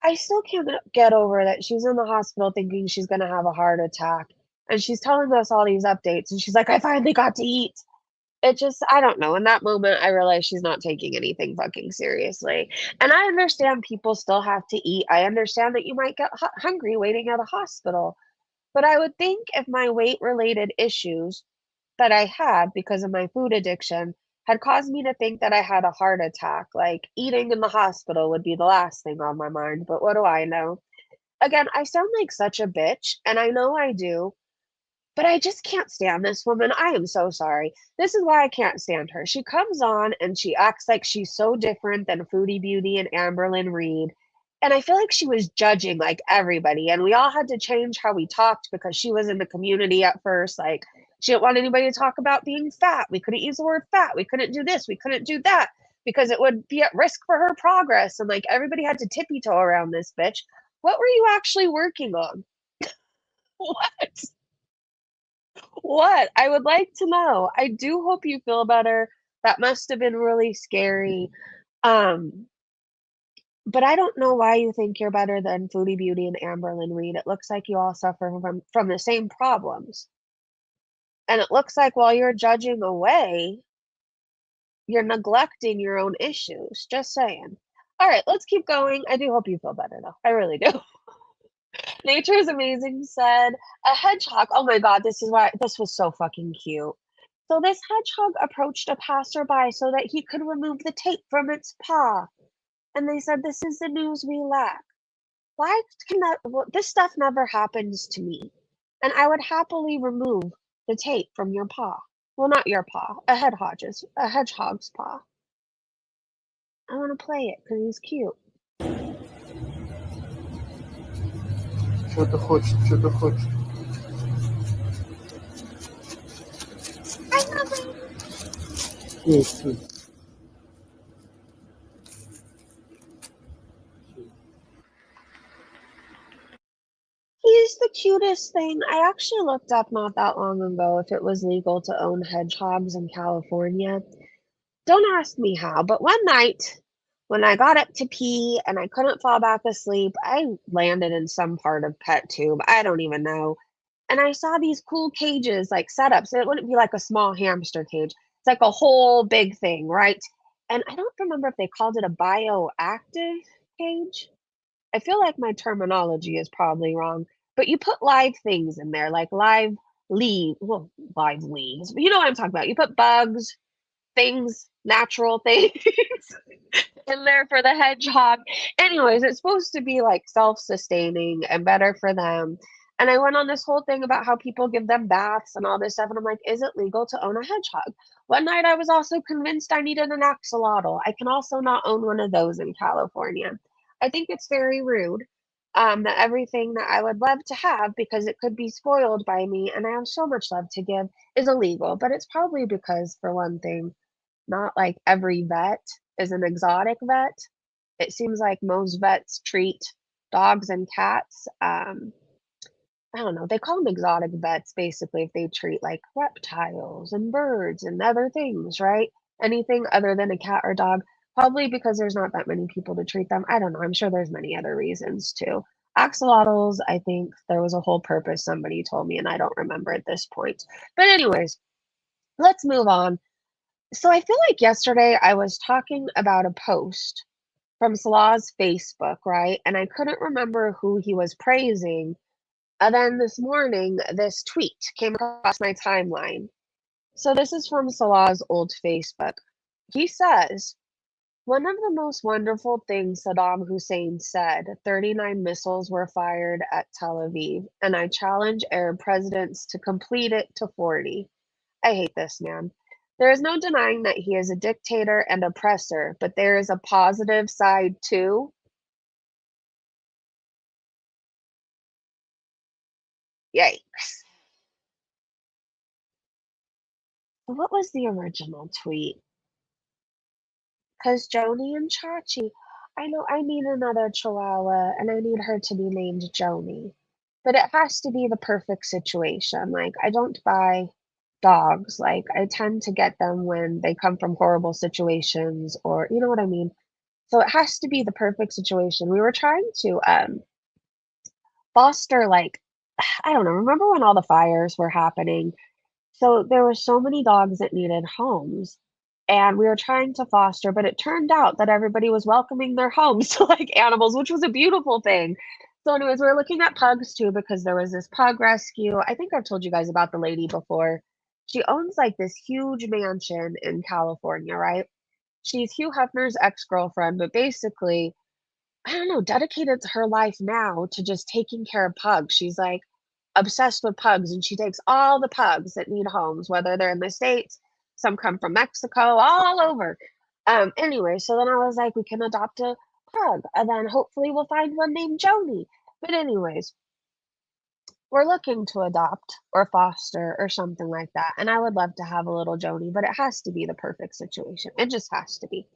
I still can't get over that she's in the hospital thinking she's gonna have a heart attack, and she's telling us all these updates, and she's like, "I finally got to eat." It just I don't know, in that moment, I realized she's not taking anything fucking seriously, and I understand people still have to eat. I understand that you might get hungry waiting at a hospital, but I would think if my weight-related issues that I had because of my food addiction had caused me to think that I had a heart attack, like, eating in the hospital would be the last thing on my mind, but what do I know? Again, I sound like such a bitch, and I know I do, but I just can't stand this woman. I am so sorry. This is why I can't stand her. She comes on and she acts like she's so different than Foodie Beauty and Amberlyn Reed. And I feel like she was judging like everybody. And we all had to change how we talked because she was in the community at first. Like, she didn't want anybody to talk about being fat. We couldn't use the word fat. We couldn't do this. We couldn't do that because it would be at risk for her progress. And like, everybody had to tippy toe around this bitch. What were you actually working on? What? What? I would like to know. I do hope you feel better. That must have been really scary. Um, but I don't know why you think you're better than Foodie Beauty and Amberlyn Reed. It looks like you all suffer from the same problems. And it looks like while you're judging away, you're neglecting your own issues. Just saying. All right, let's keep going. I do hope you feel better though. I really do. Nature is amazing said a hedgehog. Oh my god, this was so fucking cute. So this hedgehog approached a passerby so that he could remove the tape from its paw. And they said, "This is the news we lack." Why can that? Well, this stuff never happens to me. And I would happily remove the tape from your paw. Well, not your paw, a hedgehog's paw. I want to play it because he's cute. Что ты хочешь? Что ты хочешь? Есть, есть. He's the cutest thing. I actually looked up not that long ago if it was legal to own hedgehogs in California. Don't ask me how, but one night when I got up to pee and I couldn't fall back asleep, I landed in some part of PetTube. I don't even know. And I saw these cool cages, like setups. It wouldn't be like a small hamster cage. It's like a whole big thing, right? And I don't remember if they called it a bioactive cage. I feel like my terminology is probably wrong, but you put live things in there, like live leaves. You know what I'm talking about. You put bugs, things, natural things in there for the hedgehog. Anyways, it's supposed to be like self-sustaining and better for them. And I went on this whole thing about how people give them baths and all this stuff. And I'm like, is it legal to own a hedgehog? One night I was also convinced I needed an axolotl. I can also not own one of those in California. I think it's very rude that everything that I would love to have because it could be spoiled by me and I have so much love to give is illegal. But it's probably because, for one thing, not like every vet is an exotic vet. It seems like most vets treat dogs and cats, I don't know, they call them exotic vets basically if they treat like reptiles and birds and other things, right? Anything other than a cat or dog, probably because there's not that many people to treat them. I don't know. I'm sure there's many other reasons too. Axolotls, I think there was a whole purpose somebody told me, and I don't remember at this point. But, anyways, let's move on. So I feel like yesterday I was talking about a post from Salah's Facebook, right? And I couldn't remember who he was praising. And then this morning, this tweet came across my timeline. So this is from Salah's old Facebook. He says, one of the most wonderful things Saddam Hussein said, 39 missiles were fired at Tel Aviv, and I challenge Arab presidents to complete it to 40. I hate this man. There is no denying that he is a dictator and oppressor, but there is a positive side too. Yikes. What was the original tweet? Because Joni and Chachi. I know I need another Chihuahua and I need her to be named Joni. But it has to be the perfect situation. Like, I don't buy dogs. Like, I tend to get them when they come from horrible situations or, you know what I mean? So it has to be the perfect situation. We were trying to foster, like, I don't know, remember when all the fires were happening? So there were so many dogs that needed homes, and we were trying to foster, but it turned out that everybody was welcoming their homes to like animals, which was a beautiful thing. So, anyways, we were looking at pugs too because there was this pug rescue. I think I've told you guys about the lady before. She owns like this huge mansion in California, right? She's Hugh Hefner's ex-girlfriend, but basically, I don't know, dedicated her life now to just taking care of pugs. She's like obsessed with pugs and she takes all the pugs that need homes, whether they're in the States, some come from Mexico, all over. Anyway, so then I was like, we can adopt a pug and then hopefully we'll find one named Joni. But anyways, we're looking to adopt or foster or something like that. And I would love to have a little Joni, but it has to be the perfect situation. It just has to be.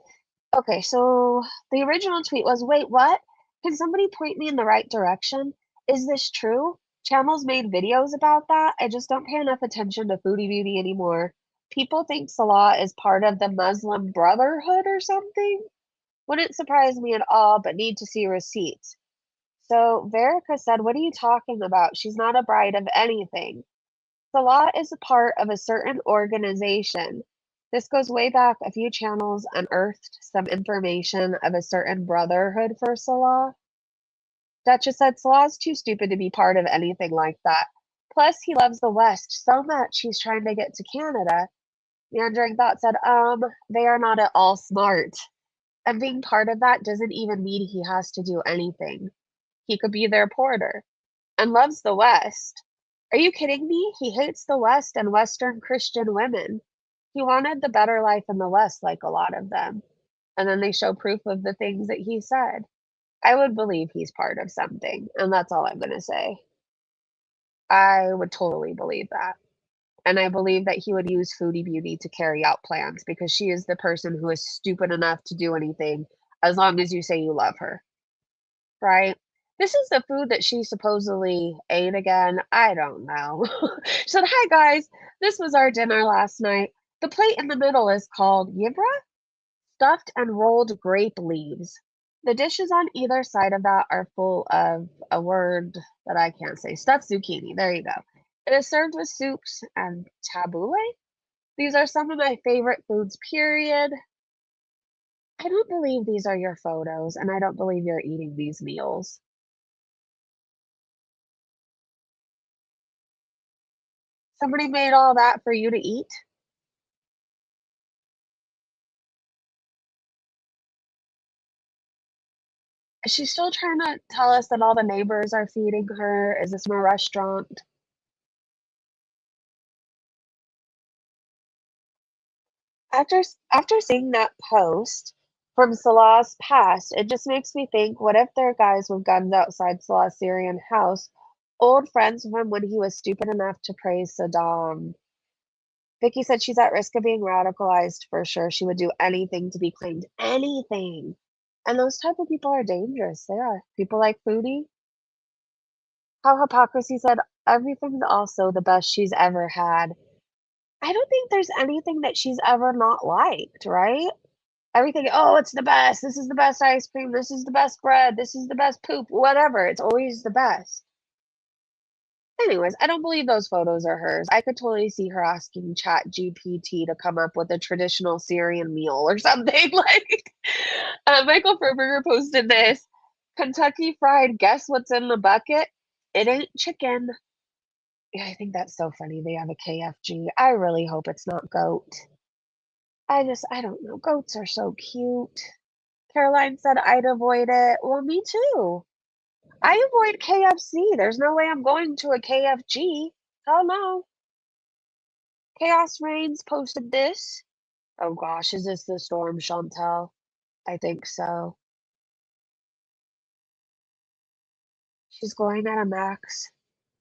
Okay, so the original tweet was, "Wait, what? Can somebody point me in the right direction? Is this true? Channels made videos about that. I just don't pay enough attention to Foodie Beauty anymore. People think Salah is part of the Muslim Brotherhood or something? Wouldn't surprise me at all, but need to see receipts." So Verica said, "What are you talking about? She's not a bride of anything. Salah is a part of a certain organization. This goes way back. A few channels unearthed some information of a certain brotherhood for Salah. Duchess said Salah's too stupid to be part of anything like that. Plus, he loves the West so much he's trying to get to Canada. Meandering Thought said, they are not at all smart. And being part of that doesn't even mean he has to do anything. He could be their porter. And loves the West. Are you kidding me? He hates the West and Western Christian women. He wanted the better life in the West, like a lot of them. And then they show proof of the things that he said. I would believe he's part of something, and that's all I'm going to say. I would totally believe that. And I believe that he would use Foodie Beauty to carry out plans because she is the person who is stupid enough to do anything as long as you say you love her. Right? This is the food that she supposedly ate again. I don't know. She said, "Hi guys, this was our dinner last night. The plate in the middle is called yibra, stuffed and rolled grape leaves. The dishes on either side of that are full of a word that I can't say. Stuffed zucchini. There you go. It is served with soups and tabbouleh. These are some of my favorite foods, period. I don't believe these are your photos, and I don't believe you're eating these meals." Somebody made all that for you to eat? Is she still trying to tell us that all the neighbors are feeding her? Is this from a restaurant? After seeing that post from Salah's past, it just makes me think, what if there are guys with guns outside Salah's Syrian house, old friends of him when he was stupid enough to praise Saddam? Vicky said she's at risk of being radicalized for sure. She would do anything to be claimed. Anything. And those type of people are dangerous. They are. People like Foodie. How Hypocrisy said everything's also the best she's ever had. I don't think there's anything that she's ever not liked, right? Everything, oh, it's the best. This is the best ice cream. This is the best bread. This is the best poop. Whatever. It's always the best. Anyways, I don't believe those photos are hers. I could totally see her asking Chat GPT to come up with a traditional Syrian meal or something. Like, Michael Furberger posted this Kentucky Fried, guess what's in the bucket? It ain't chicken. Yeah, I think that's so funny. They have a KFG. I really hope it's not goat. I don't know. Goats are so cute. Caroline said I'd avoid it. Well, me too. I avoid KFC. There's no way I'm going to a KFG. Hell no. Chaos Reigns posted this. Oh gosh, is this the storm, Chantal? I think so. She's going at a max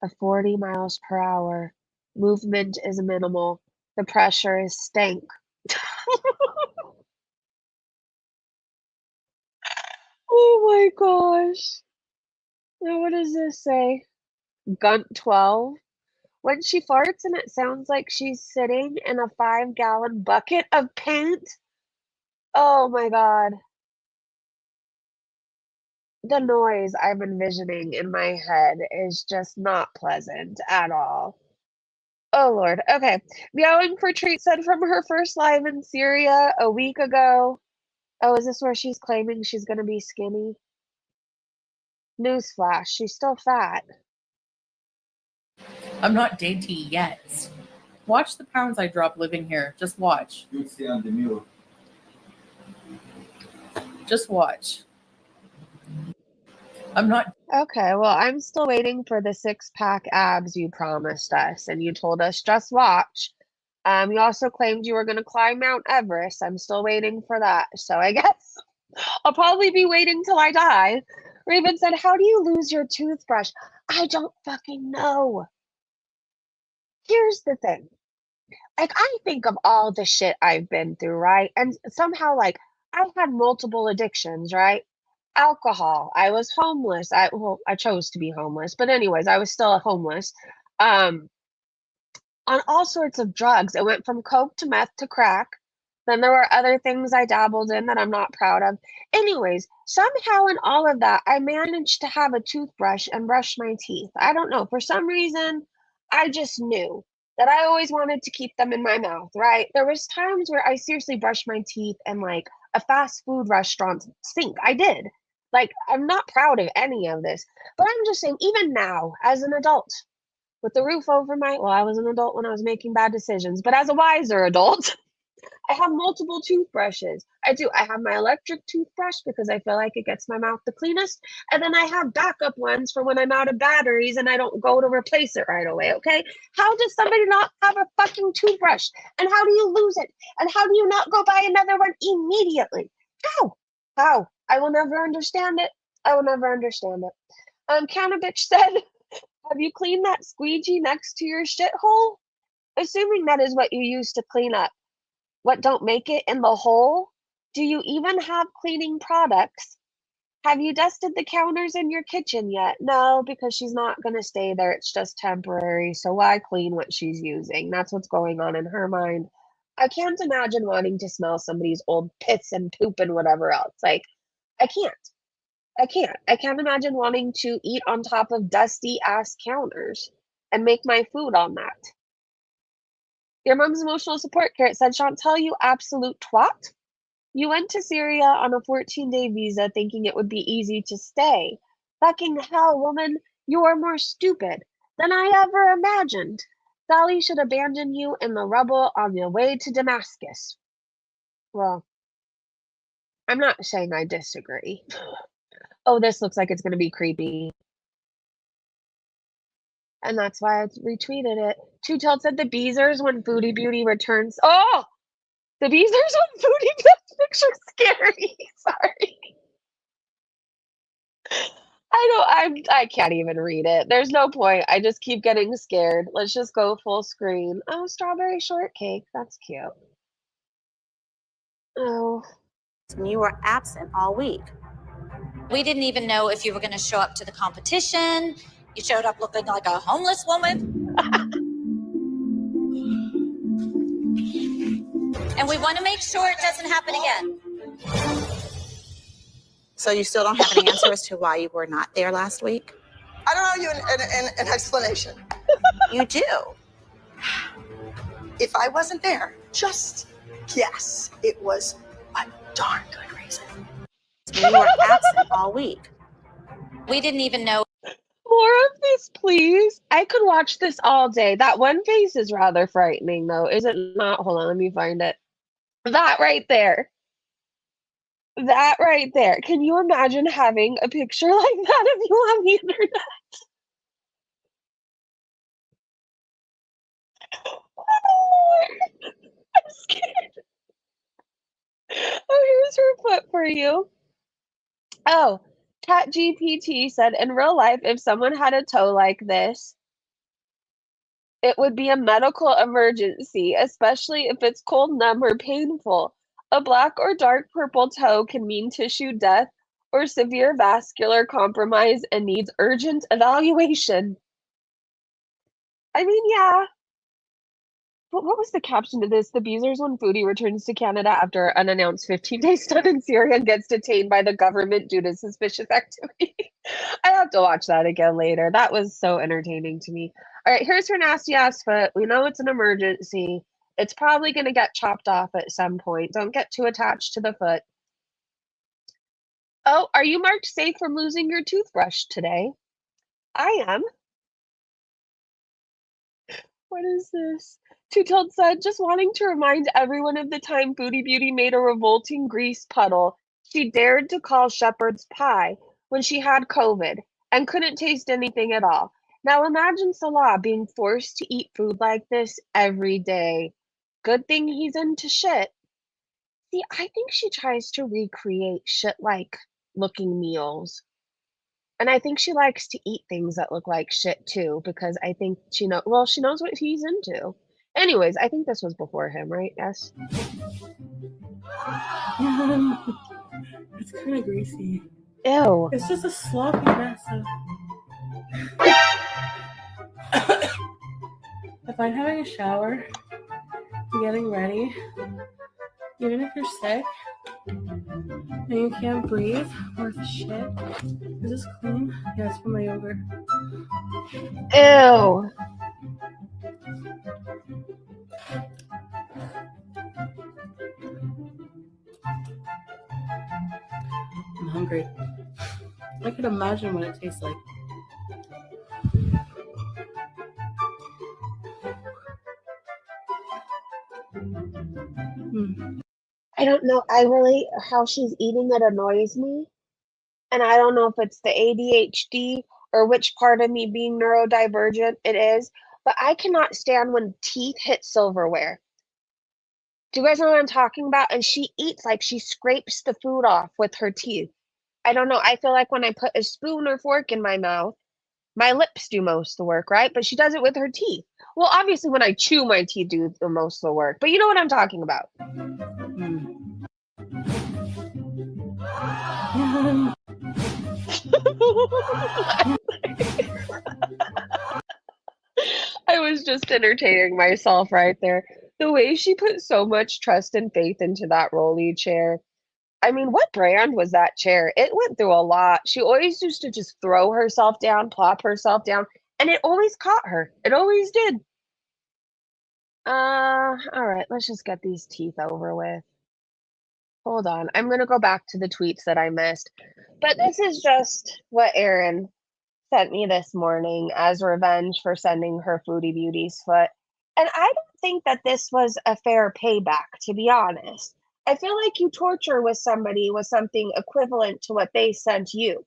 of 40 miles per hour. Movement is minimal. The pressure is stank. Oh my gosh. Now what does this say? Gunt 12. When she farts and it sounds like she's sitting in a 5-gallon bucket of paint. Oh my god. The noise I'm envisioning in my head is just not pleasant at all. Oh Lord. Okay. Meowing for treats said from her first live in Syria a week ago. Oh, is this where she's claiming she's gonna be skinny? Newsflash, she's still fat. I'm not dainty yet. Watch the pounds I drop living here. Just watch. You stay on the mute. Just watch. I'm not. Okay, well, I'm still waiting for the 6-pack abs you promised us, and you told us just watch. You also claimed you were going to climb Mount Everest. I'm still waiting for that. So I guess I'll probably be waiting till I die. Raven said, how do you lose your toothbrush? I don't fucking know. Here's the thing. Like, I think of all the shit I've been through, right? And somehow, like, I've had multiple addictions, right? Alcohol. I was homeless. I chose to be homeless, but anyways, I was still homeless. Um, on all sorts of drugs. It went from coke to meth to crack. Then there were other things I dabbled in that I'm not proud of. Anyways, somehow in all of that, I managed to have a toothbrush and brush my teeth. I don't know. For some reason, I just knew that I always wanted to keep them in my mouth, right? There was times where I seriously brushed my teeth in like a fast food restaurant sink. I did. Like, I'm not proud of any of this, but I'm just saying, even now, as an adult, with the roof over my, well, I was an adult when I was making bad decisions, but as a wiser adult, I have multiple toothbrushes. I do. I have my electric toothbrush because I feel like it gets my mouth the cleanest. And then I have backup ones for when I'm out of batteries and I don't go to replace it right away, okay? How does somebody not have a fucking toothbrush? And how do you lose it? And how do you not go buy another one immediately? How? How? I will never understand it. I will never understand it. Counterbitch said, have you cleaned that squeegee next to your shithole? Assuming that is what you use to clean up what don't make it in the hole? Do you even have cleaning products? Have you dusted the counters in your kitchen yet? No, because she's not going to stay there. It's just temporary. So why clean what she's using? That's what's going on in her mind. I can't imagine wanting to smell somebody's old piss and poop and whatever else. Like, I can't. I can't. I can't imagine wanting to eat on top of dusty ass counters and make my food on that. Your mom's emotional support carrot said, Chantal, you absolute twat. You went to Syria on a 14-day visa thinking it would be easy to stay. Fucking hell, woman, you are more stupid than I ever imagined. Sally should abandon you in the rubble on your way to Damascus. Well, I'm not saying I disagree. Oh, this looks like it's going to be creepy. And that's why I retweeted it. Two Tilt said the Beezers when Foodie Beauty returns. Oh! The Beezers when Foodie Beauty picture scary. Sorry. I can't even read it. There's no point. I just keep getting scared. Let's just go full screen. Oh, strawberry shortcake. That's cute. Oh. When you were absent all week. We didn't even know if you were going to show up to the competition. You showed up looking like a homeless woman. And we want to make sure it doesn't happen again. So you still don't have an answer as to why you were not there last week? I don't owe you an explanation. You do. If I wasn't there, just guess. It was a darn good reason. When you were absent all week. We didn't even know. More of this, please. I could watch this all day. That one face is rather frightening, though, is it not? Hold on, let me find it. That right there. That right there. Can you imagine having a picture like that of you on the internet? Oh, Lord. I'm scared. Oh, here's her clip for you. Oh, ChatGPT said, in real life, if someone had a toe like this, it would be a medical emergency, especially if it's cold, numb, or painful. A black or dark purple toe can mean tissue death or severe vascular compromise and needs urgent evaluation. I mean, yeah. But what was the caption to this? The Beezers when Foodie returns to Canada after an unannounced 15-day stint in Syria and gets detained by the government due to suspicious activity. I have to watch that again later. That was so entertaining to me. All right, here's her nasty ass foot. We know it's an emergency. It's probably going to get chopped off at some point. Don't get too attached to the foot. Oh, are you marked safe from losing your toothbrush today? I am. What is this? Two-Toed said, just wanting to remind everyone of the time Foodie Beauty made a revolting grease puddle she dared to call shepherd's pie when she had COVID and couldn't taste anything at all. Now imagine Salah being forced to eat food like this every day. Good thing he's into shit. See, I think she tries to recreate shit-like looking meals. And I think she likes to eat things that look like shit too, because I think she knows what he's into. Anyways, I think this was before him, right? Yes. It's kind of greasy. Ew. It's just a sloppy mess of. If I'm having a shower, getting ready, even if you're sick and you can't breathe, worth shit. Is this clean? Yeah, it's from my yogurt. Ew. I'm hungry. I could imagine what it tastes like. I don't know. How she's eating it annoys me. And I don't know if it's the ADHD or which part of me being neurodivergent it is, but I cannot stand when teeth hit silverware. Do you guys know what I'm talking about? And she eats like she scrapes the food off with her teeth. I don't know. I feel like when I put a spoon or fork in my mouth, my lips do most of the work, right? But she does it with her teeth. Well, obviously, when I chew, my teeth do the most of the work. But you know what I'm talking about. I was just entertaining myself right there. The way she put so much trust and faith into that rolly chair. I mean, what brand was that chair? It went through a lot. She always used to just throw herself down, plop herself down, and it always caught her. It always did. All right, let's just get these teeth over with. Hold on. I'm going to go back to the tweets that I missed. But this is just what Erin sent me this morning as revenge for sending her Foodie Beauty's foot. And I don't think that this was a fair payback, to be honest. I feel like you torture with somebody with something equivalent to what they sent you.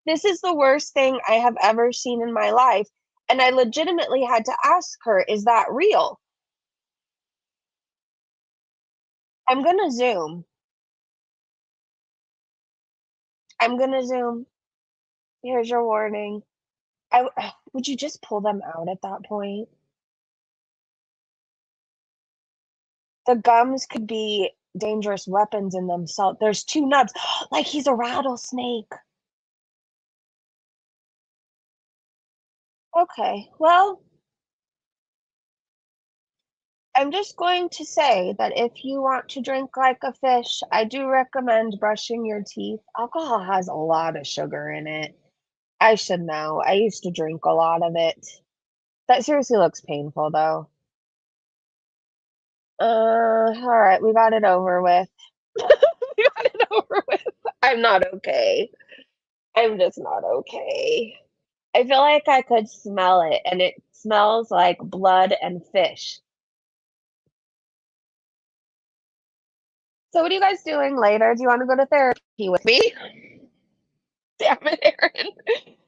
This is the worst thing I have ever seen in my life. And I legitimately had to ask her, is that real? I'm going to zoom. I'm going to zoom. Here's your warning. Would you just pull them out at that point? The gums could be dangerous weapons in themselves. There's two nubs, like he's a rattlesnake. Okay, well, I'm just going to say that if you want to drink like a fish, I do recommend brushing your teeth. Alcohol has a lot of sugar in it. I should know. I used to drink a lot of it. That seriously looks painful, though. All right, we got it over with. We got it over with. I'm not okay. I'm just not okay. I feel like I could smell it, and it smells like blood and fish. So what are you guys doing later? Do you want to go to therapy with me? Damn it, Erin.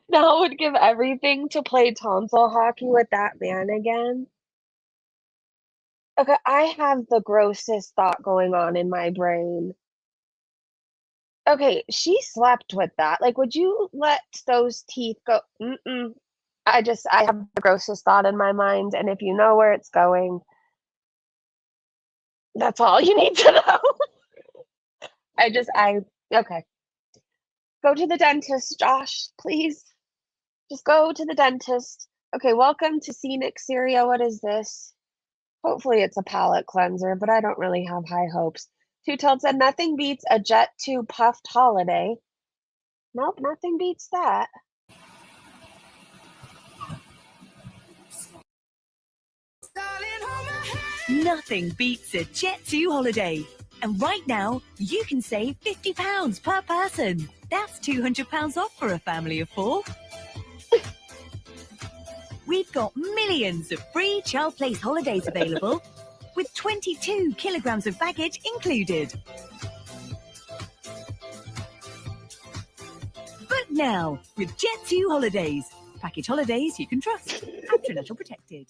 Now I would give everything to play tonsil hockey with that man again. Okay, I have the grossest thought going on in my brain. Okay, she slept with that. Like, would you let those teeth go? Mm-mm. I have the grossest thought in my mind, and if you know where it's going, that's all you need to know. Okay. Go to the dentist, Josh, please. Just go to the dentist. Okay, welcome to scenic Syria. What is this? Hopefully it's a palate cleanser, but I don't really have high hopes. Two-Tailed said nothing beats a Jet 2 puffed holiday. Nope, nothing beats that. Nothing beats a Jet 2 holiday. And right now, you can save £50 per person. That's £200 off for a family of 4. We've got millions of free child place holidays available with 22 kilograms of baggage included. Book now with Jet 2 Holidays. Package holidays you can trust. International protected.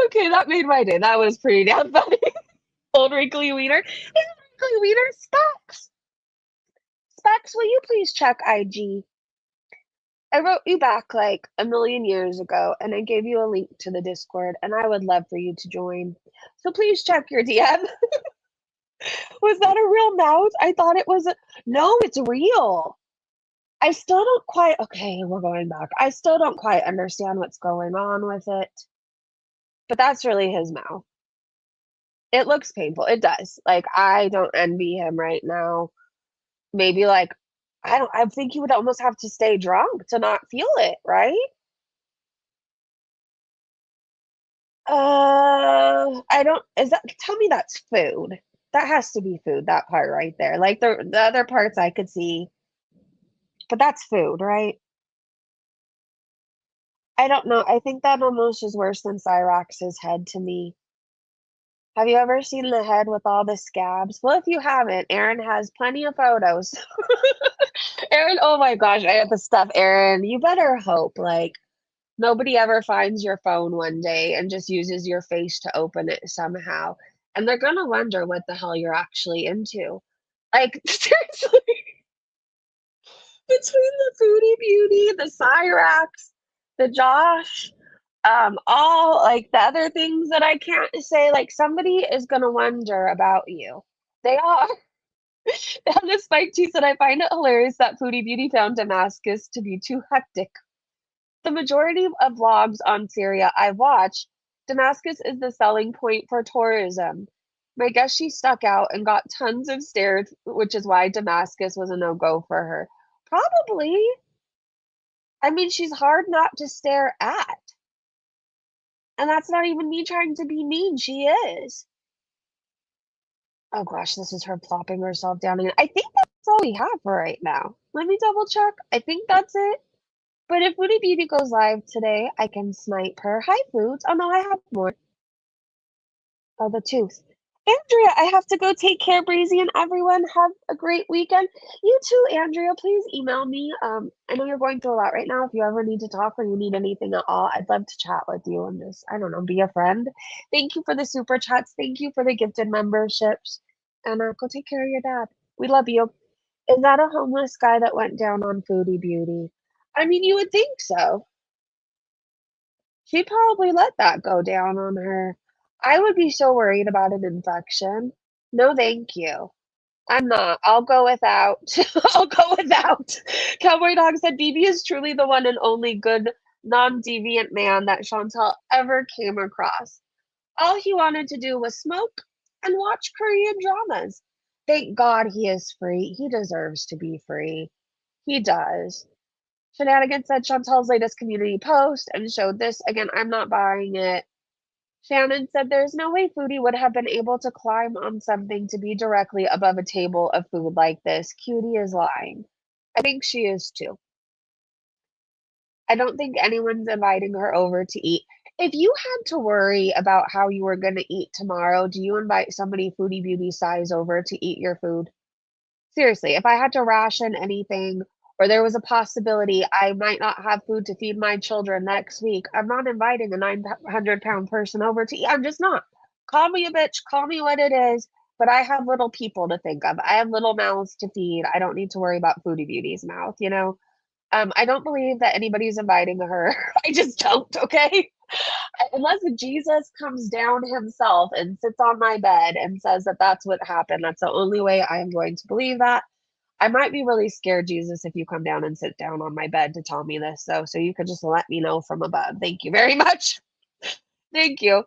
Okay, that made my day. That was pretty damn funny. Old wrinkly wiener. Isn't wrinkly wiener Specs? Specs, will you please check IG? I wrote you back like a million years ago, and I gave you a link to the Discord, and I would love for you to join. So please check your DM. Was that a real mouse? I thought it was no, it's real. I still don't quite okay, we're going back. I still don't quite understand what's going on with it. But that's really his mouth. It looks painful. It does. Like, I don't envy him right now. Maybe like I think you would almost have to stay drunk to not feel it, right? I don't is that tell me that's food. That has to be food, that part right there. Like the other parts I could see, but that's food, right? I don't know. I think that almost is worse than Cyrax's head to me. Have you ever seen the head with all the scabs? Well, if you haven't, Erin has plenty of photos. Erin, oh my gosh, I have the stuff, Erin. You better hope like nobody ever finds your phone one day and just uses your face to open it somehow. And they're gonna wonder what the hell you're actually into. Like, seriously, between the Foodie Beauty, the Cyrax, the Josh, all like the other things that I can't say, like somebody is gonna wonder about you. They are. And the Spike Tea said, I find it hilarious that Foodie Beauty found Damascus to be too hectic. The majority of vlogs on Syria I've watched, Damascus is the selling point for tourism. My guess she stuck out and got tons of stares, which is why Damascus was a no-go for her. Probably. I mean, she's hard not to stare at. And that's not even me trying to be mean. She is. Oh gosh, this is her plopping herself down again. I think that's all we have for right now. Let me double check. I think that's it. But if Foodie Beauty goes live today, I can snipe her. Hi, Foods. Oh no, I have more. Oh, the tooth. Andrea, I have to go take care, Breezy, and everyone have a great weekend. You too, Andrea. Please email me. I know you're going through a lot right now. If you ever need to talk or you need anything at all, I'd love to chat with you and just, I don't know, be a friend. Thank you for the super chats. Thank you for the gifted memberships. And go take care of your dad. We love you. Is that a homeless guy that went down on Foodie Beauty? I mean, you would think so. She probably let that go down on her. I would be so worried about an infection. No, thank you. I'm not. I'll go without. I'll go without. Cowboy Dog said BB is truly the one and only good, non-deviant man that Chantal ever came across. All he wanted to do was smoke and watch Korean dramas. Thank God he is free. He deserves to be free. He does. Shenanigans said Chantal's latest community post and showed this. Again, I'm not buying it. Shannon said there's no way Foodie would have been able to climb on something to be directly above a table of food like this. Cutie is lying. I think she is too. I don't think anyone's inviting her over to eat. If you had to worry about how you were going to eat tomorrow, do you invite somebody Foodie Beauty size over to eat your food? Seriously, if I had to ration anything or there was a possibility I might not have food to feed my children next week, I'm not inviting a 900-pound person over to eat. I'm just not. Call me a bitch, call me what it is, but I have little people to think of. I have little mouths to feed. I don't need to worry about Foodie Beauty's mouth, you know? I don't believe that anybody's inviting her. I just don't, okay? Unless Jesus comes down himself and sits on my bed and says that that's what happened. That's the only way I am going to believe that. I might be really scared, Jesus, if you come down and sit down on my bed to tell me this, though. So you could just let me know from above. Thank you very much. Thank you.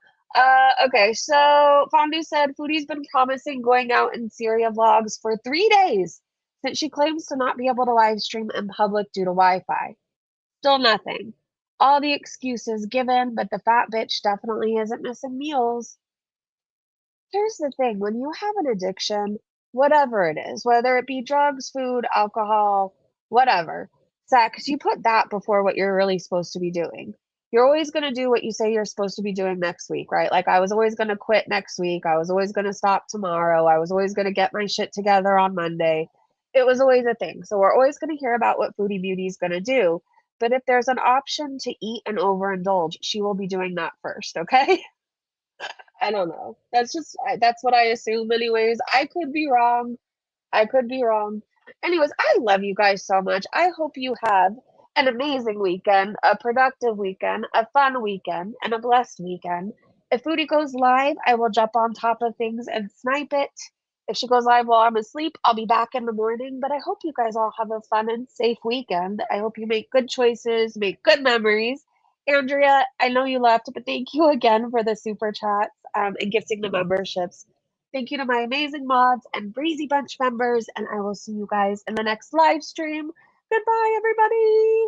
Okay, so Fondue said Foodie's been promising going out in Syria vlogs for 3 days since she claims to not be able to live stream in public due to Wi-Fi. Still nothing. All the excuses given, but the fat bitch definitely isn't missing meals. Here's the thing, when you have an addiction, whatever it is, whether it be drugs, food, alcohol, whatever, sex, you put that before what you're really supposed to be doing. You're always going to do what you say you're supposed to be doing next week, right? Like I was always going to quit next week. I was always going to stop tomorrow. I was always going to get my shit together on Monday. It was always a thing. So we're always going to hear about what Foodie Beauty is going to do. But if there's an option to eat and overindulge, she will be doing that first, okay? I don't know. That's what I assume anyways. I could be wrong. I could be wrong. Anyways, I love you guys so much. I hope you have an amazing weekend, a productive weekend, a fun weekend, and a blessed weekend. If Foodie goes live, I will jump on top of things and snipe it. If she goes live while I'm asleep, I'll be back in the morning. But I hope you guys all have a fun and safe weekend. I hope you make good choices, make good memories. Andrea, I know you left, but thank you again for the super chats and gifting the memberships. Thank you to my amazing mods and Breezy Bunch members, and I will see you guys in the next live stream. Goodbye, everybody.